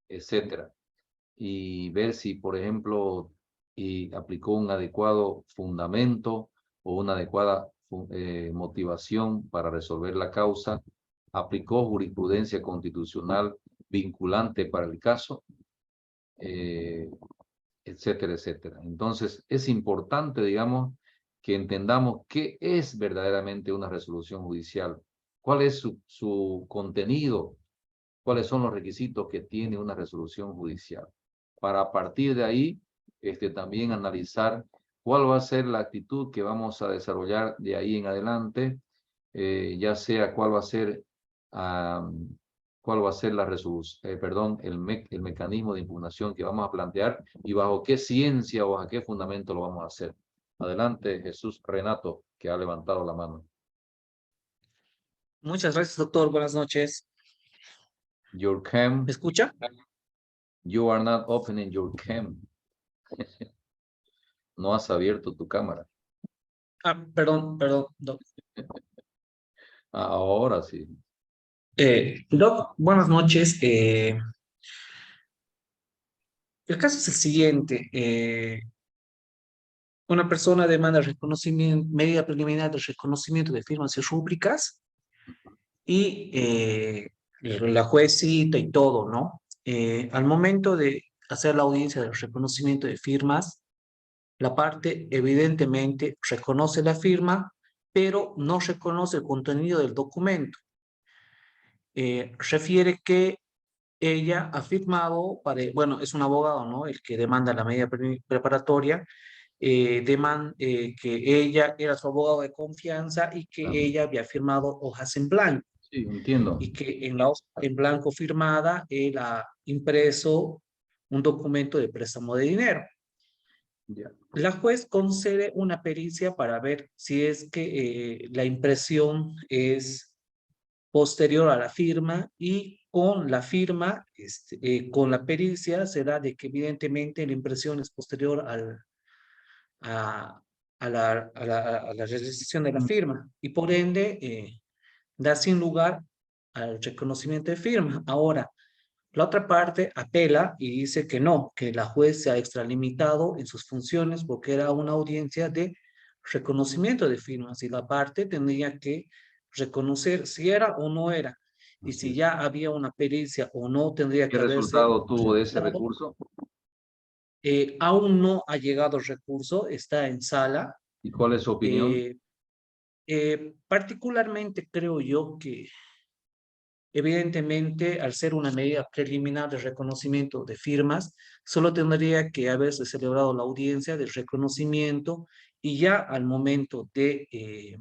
etcétera. Y ver si, por ejemplo, aplicó un adecuado fundamento o una adecuada motivación para resolver la causa, aplicó jurisprudencia constitucional vinculante para el caso, etcétera, etcétera. Entonces, es importante, digamos, que entendamos qué es verdaderamente una resolución judicial, cuál es su contenido, cuáles son los requisitos que tiene una resolución judicial, para a partir de ahí también analizar cuál va a ser la actitud que vamos a desarrollar de ahí en adelante, ya sea cuál va a ser la resolución, el mecanismo de impugnación que vamos a plantear y bajo qué ciencia o bajo qué fundamento lo vamos a hacer. Adelante, Jesús Renato, que ha levantado la mano. Muchas gracias, doctor. Buenas noches. Your cam. ¿Me escucha? You are not opening your cam. No has abierto tu cámara. Perdón, doc. Ahora sí. Doc, buenas noches. El caso es el siguiente. Una persona demanda reconocimiento, medida preliminar de reconocimiento de firmas y rúbricas y la juez cita y todo, ¿no? Al momento de hacer la audiencia del reconocimiento de firmas, la parte evidentemente reconoce la firma, pero no reconoce el contenido del documento. Refiere que ella ha firmado, bueno, es un abogado, ¿no? El que demanda la medida preparatoria, que ella era su abogado de confianza y que ella había firmado hojas en blanco. Sí, entiendo. Y que en la hoja en blanco firmada, él ha impreso un documento de préstamo de dinero. Ya. La juez concede una pericia para ver si es que la impresión es posterior a la firma, y con la firma, con la pericia, se da de que evidentemente la impresión es posterior a, a la realización de la firma, y por ende da sin lugar al reconocimiento de firma. Ahora, la otra parte apela y dice que no, que la juez se ha extralimitado en sus funciones porque era una audiencia de reconocimiento de firmas y la parte tendría que reconocer si era o no era. Y Así si es. ya había una pericia o no, tendría ¿Qué que haberse resultado tuvo de ese realizado. recurso? Aún no ha llegado el recurso, está en sala. ¿Y cuál es su opinión? Eh, Particularmente creo yo que evidentemente, al ser una medida preliminar de reconocimiento de firmas, solo tendría que haberse celebrado la audiencia de reconocimiento, y ya al momento de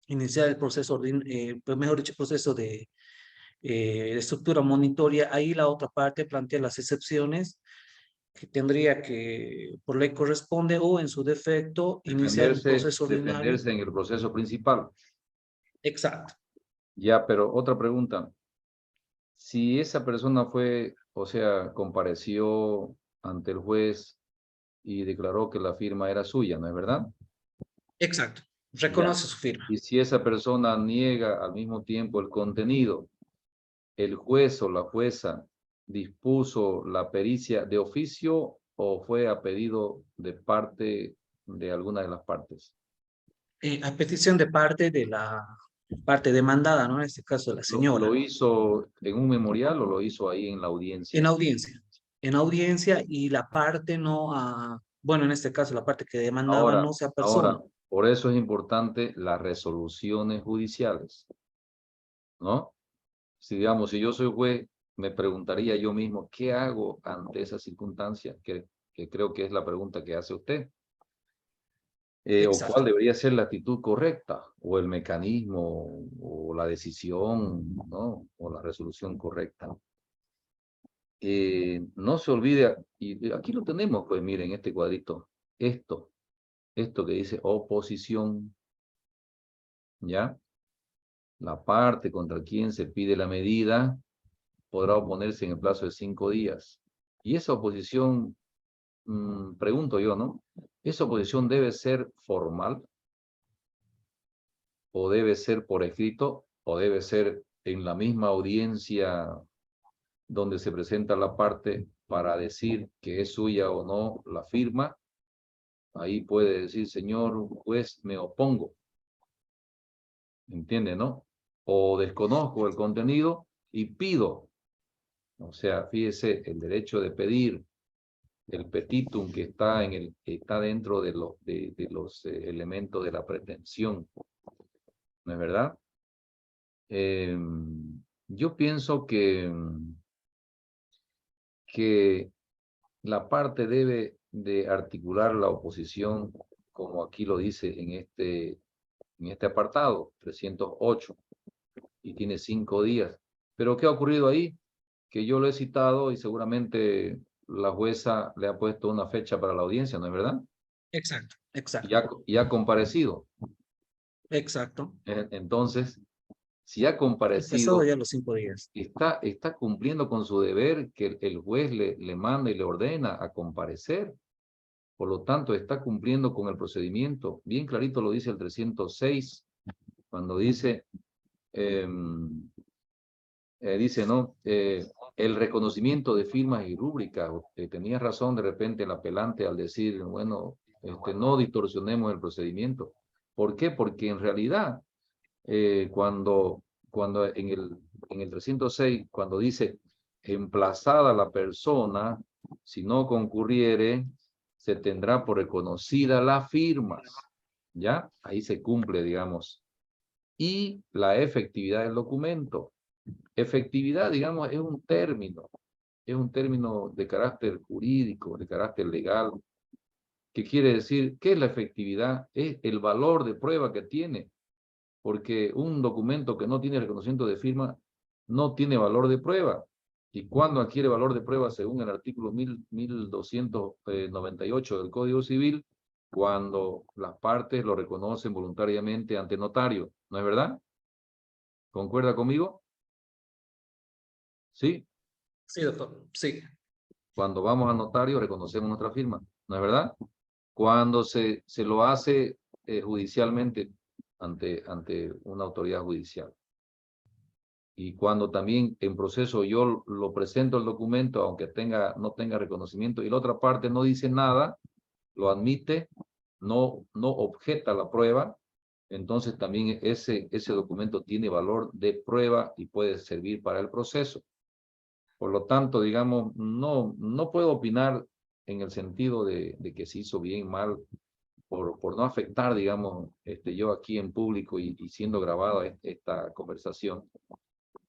iniciar el proceso, pues mejor dicho, proceso de estructura monitoria, ahí la otra parte plantea las excepciones que tendría que, por ley corresponde, o en su defecto, iniciar un proceso ordinario. Defenderse en el proceso principal. Exacto. Ya, pero otra pregunta. Si esa persona fue, o sea, compareció ante el juez y declaró que la firma era suya, ¿no es verdad? Exacto. Ya. Reconoce su firma. Y si esa persona niega al mismo tiempo el contenido, ¿el juez o la jueza dispuso la pericia de oficio o fue a pedido de parte de alguna de las partes? A petición de parte de la parte demandada, ¿no? En este caso, la señora, ¿Lo ¿no? hizo en un memorial o lo hizo ahí en la audiencia? En audiencia. En audiencia, y la parte no, bueno, en este caso, la parte que demandaba Ahora, no se ahora, apersona. por eso es importante las resoluciones judiciales, ¿no? Si digamos, si yo soy juez, me preguntaría yo mismo, ¿qué hago ante esa circunstancia? Que creo que es la pregunta que hace usted. O cuál Exacto. debería ser la actitud correcta, o el mecanismo, o la decisión, ¿no? O la resolución correcta. No se olvide, y aquí lo tenemos, pues miren, este cuadrito, esto que dice oposición, ¿ya? La parte contra quien se pide la medida podrá oponerse en el plazo de 5 días. Y esa oposición, pregunto yo, ¿no? ¿Esa oposición debe ser formal? ¿O debe ser por escrito? ¿O debe ser en la misma audiencia donde se presenta la parte para decir que es suya o no la firma? Ahí puede decir, señor juez, me opongo. ¿Entiende, no? O desconozco el contenido y pido. O sea, fíjese, el derecho de pedir, el petitum que está está dentro de los elementos de la pretensión, ¿no es verdad? Yo pienso que la parte debe de articular la oposición, como aquí lo dice en este apartado, 308, y tiene 5 días. Pero ¿qué ha ocurrido ahí? Que yo lo he citado y seguramente la jueza le ha puesto una fecha para la audiencia, ¿no es verdad? Exacto. Y Exacto. ha comparecido. Exacto. Entonces, si ha Han pasado comparecido, ya los 5 días. está cumpliendo con su deber que el juez le manda y le ordena a comparecer. Por lo tanto, está cumpliendo con el procedimiento. Bien clarito lo dice el 306, cuando dice, dice, ¿no? El reconocimiento de firmas y rúbricas. Tenía razón de repente el apelante al decir, bueno, no distorsionemos el procedimiento. ¿Por qué? Porque en realidad, cuando en el 306, cuando dice, emplazada la persona, si no concurriere, se tendrá por reconocida las firmas, ¿ya? Ahí se cumple, digamos. Y la efectividad del documento. Efectividad, digamos, es un término de carácter jurídico, de carácter legal, que quiere decir, ¿qué es la efectividad? Es el valor de prueba que tiene, porque un documento que no tiene reconocimiento de firma no tiene valor de prueba. ¿Y cuándo adquiere valor de prueba según el artículo 1298 del Código Civil? Cuando las partes lo reconocen voluntariamente ante notario, ¿no es verdad? ¿Concuerda conmigo? ¿Sí? Sí, doctor. Sí. Cuando vamos al notario reconocemos nuestra firma, ¿no es verdad? Cuando se lo hace judicialmente ante una autoridad judicial. Y cuando también en proceso yo lo presento el documento, aunque no tenga reconocimiento, y la otra parte no dice nada, lo admite, no objeta la prueba, entonces también ese documento tiene valor de prueba y puede servir para el proceso. Por lo tanto, digamos, no puedo opinar en el sentido de que se hizo bien, mal, por no afectar, digamos, yo aquí en público y siendo grabada esta conversación,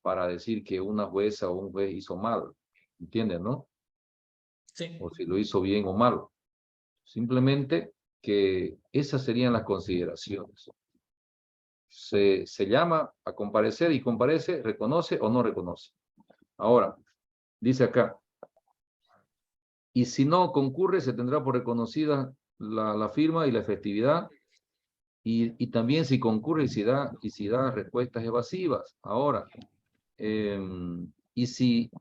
para decir que una jueza o un juez hizo mal, ¿entiendes, no? Sí. O si lo hizo bien o mal. Simplemente que esas serían las consideraciones. Se llama a comparecer y comparece, reconoce o no reconoce. Ahora, dice acá, y si no concurre, se tendrá por reconocida la firma y la efectividad, y también si concurre y si da respuestas evasivas. Ahora, y si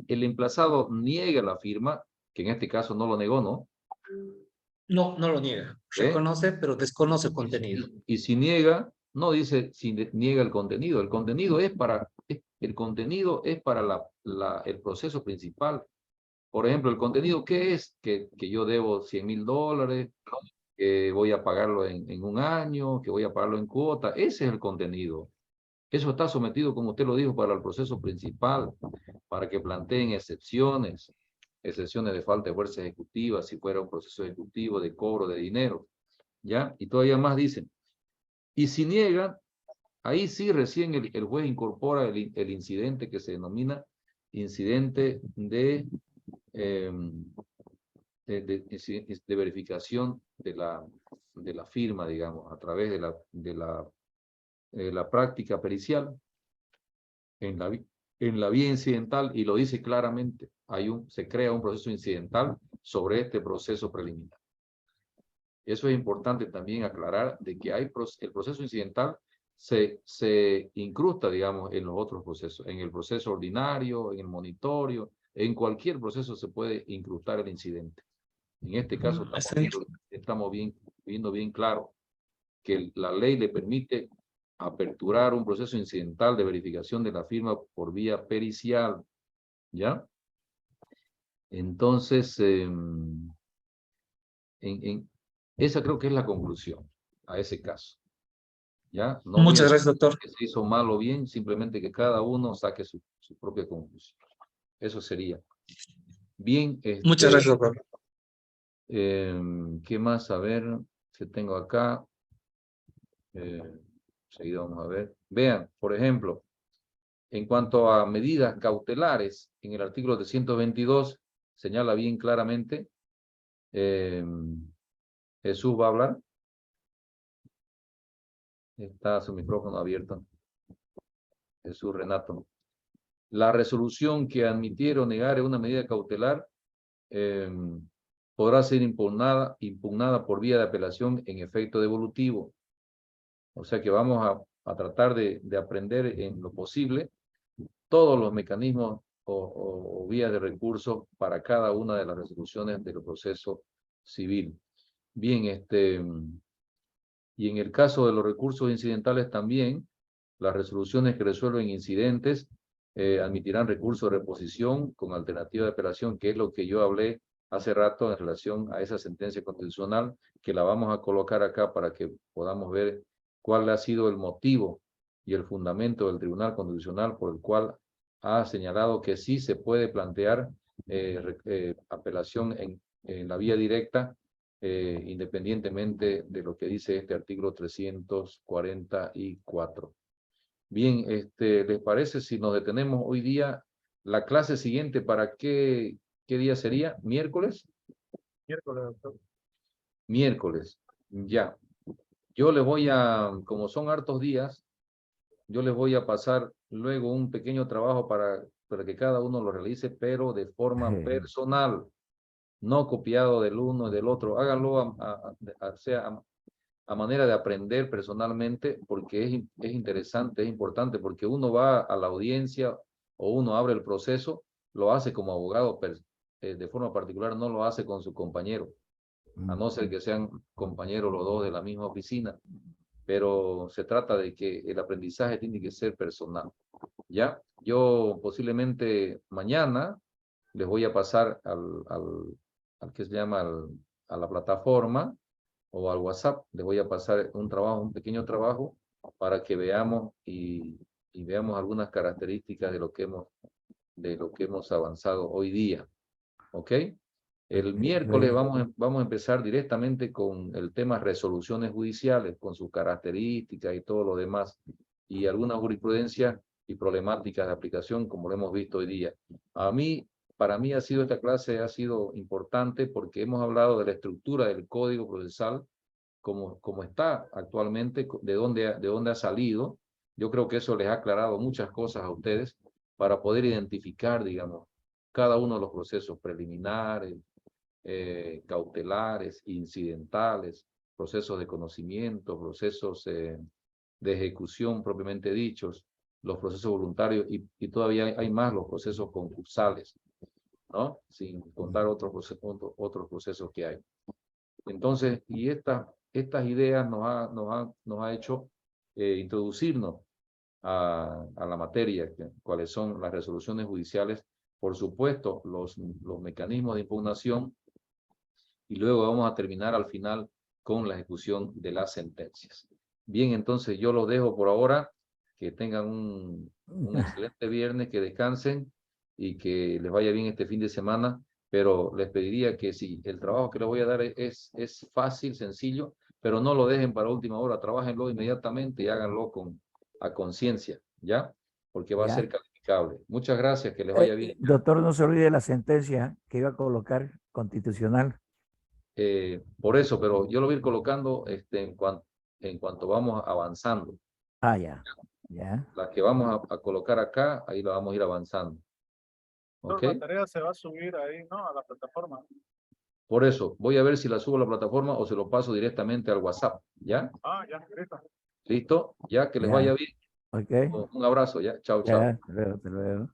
el emplazado niega la firma, que en este caso no lo negó, ¿no? No, no lo niega. Reconoce, pero desconoce el contenido. Y si niega, no dice si niega el contenido. El contenido es para el proceso principal. Por ejemplo, el contenido, ¿qué es? Que yo debo $100,000, que voy a pagarlo en un año, que voy a pagarlo en cuota. Ese es el contenido. Eso está sometido, como usted lo dijo, para el proceso principal, para que planteen excepciones de falta de fuerza ejecutiva, si fuera un proceso ejecutivo de cobro de dinero, ¿ya? Y todavía más dicen, y si niegan, ahí sí recién el juez incorpora el incidente que se denomina incidente de verificación de la firma, digamos, a través de la práctica pericial en la vía incidental, y lo dice claramente, se crea un proceso incidental sobre este proceso preliminar. Eso es importante también aclarar, de que el proceso incidental se incrusta, digamos, en los otros procesos, en el proceso ordinario, en el monitorio, en cualquier proceso se puede incrustar el incidente. En este caso estamos viendo bien claro que la ley le permite aperturar un proceso incidental de verificación de la firma por vía pericial, ¿ya? Entonces, esa creo que es la conclusión a ese caso, ¿ya? No voy a Muchas decir gracias, doctor. que se hizo mal o bien, simplemente que cada uno saque su propia conclusión. Eso sería. Bien, Muchas gracias, doctor. ¿qué más? A ver, si tengo acá. Seguido vamos a ver. Vean, por ejemplo, en cuanto a medidas cautelares, en el artículo 322 señala bien claramente, Jesús va a hablar. Está su micrófono abierto. Jesús Renato. La resolución que admitiera o negare una medida cautelar podrá ser impugnada por vía de apelación en efecto devolutivo. O sea que vamos a tratar de aprender en lo posible todos los mecanismos o vías de recurso para cada una de las resoluciones del proceso civil. Bien, y en el caso de los recursos incidentales también, las resoluciones que resuelven incidentes admitirán recurso de reposición con alternativa de apelación, que es lo que yo hablé hace rato en relación a esa sentencia constitucional, que la vamos a colocar acá para que podamos ver cuál ha sido el motivo y el fundamento del Tribunal Constitucional por el cual ha señalado que sí se puede plantear apelación en la vía directa, independientemente de lo que dice este artículo 344. Bien, ¿les parece si nos detenemos hoy día? La clase siguiente, ¿para qué día sería? ¿Miércoles? Miércoles, doctor. Miércoles, ya. Yo le voy a, como son hartos días, yo les voy a pasar luego un pequeño trabajo para que cada uno lo realice, pero de forma personal, no copiado del uno y del otro. Háganlo a manera de aprender personalmente, porque es interesante, es importante, porque uno va a la audiencia o uno abre el proceso, lo hace como abogado de forma particular, no lo hace con su compañero, a no ser que sean compañeros los dos de la misma oficina, pero se trata de que el aprendizaje tiene que ser personal. ¿Ya? Yo posiblemente mañana les voy a pasar al que se llama a la plataforma o al WhatsApp, les voy a pasar un pequeño trabajo para que veamos y veamos algunas características de lo que hemos avanzado hoy día. ¿Ok? El miércoles vamos a empezar directamente con el tema resoluciones judiciales, con sus características y todo lo demás, y alguna jurisprudencia y problemáticas de aplicación, como lo hemos visto hoy día. Para mí esta clase ha sido importante porque hemos hablado de la estructura del Código Procesal, como está actualmente, de dónde ha salido. Yo creo que eso les ha aclarado muchas cosas a ustedes para poder identificar, digamos, cada uno de los procesos preliminares, cautelares, incidentales, procesos de conocimiento, procesos de ejecución propiamente dichos, los procesos voluntarios y todavía hay más los procesos concursales, ¿no? Sin contar otros procesos que hay. Entonces, y estas ideas nos ha hecho introducirnos a la materia, cuáles son las resoluciones judiciales, por supuesto, los mecanismos de impugnación, y luego vamos a terminar al final con la ejecución de las sentencias. Bien, entonces yo los dejo por ahora, que tengan un excelente viernes, que descansen y que les vaya bien este fin de semana, pero les pediría que si el trabajo que les voy a dar es fácil, sencillo, pero no lo dejen para última hora, trabajenlo inmediatamente y háganlo a conciencia, ¿ya? Porque va a ser calificable. Muchas gracias, que les vaya bien. Doctor, no se olvide la sentencia que iba a colocar constitucional. Por eso, pero yo lo voy a ir colocando en cuanto vamos avanzando. Ah, ya. Ya. Las que vamos a colocar acá, ahí la vamos a ir avanzando. ¿Ok? La tarea se va a subir ahí, ¿no? A la plataforma. Por eso, voy a ver si la subo a la plataforma o se lo paso directamente al WhatsApp. ¿Ya? Ah, ya, listo. ¿Listo? Ya, que les vaya bien. Ok. Un abrazo, ya. Chao, chao. Ya, hasta luego, hasta luego.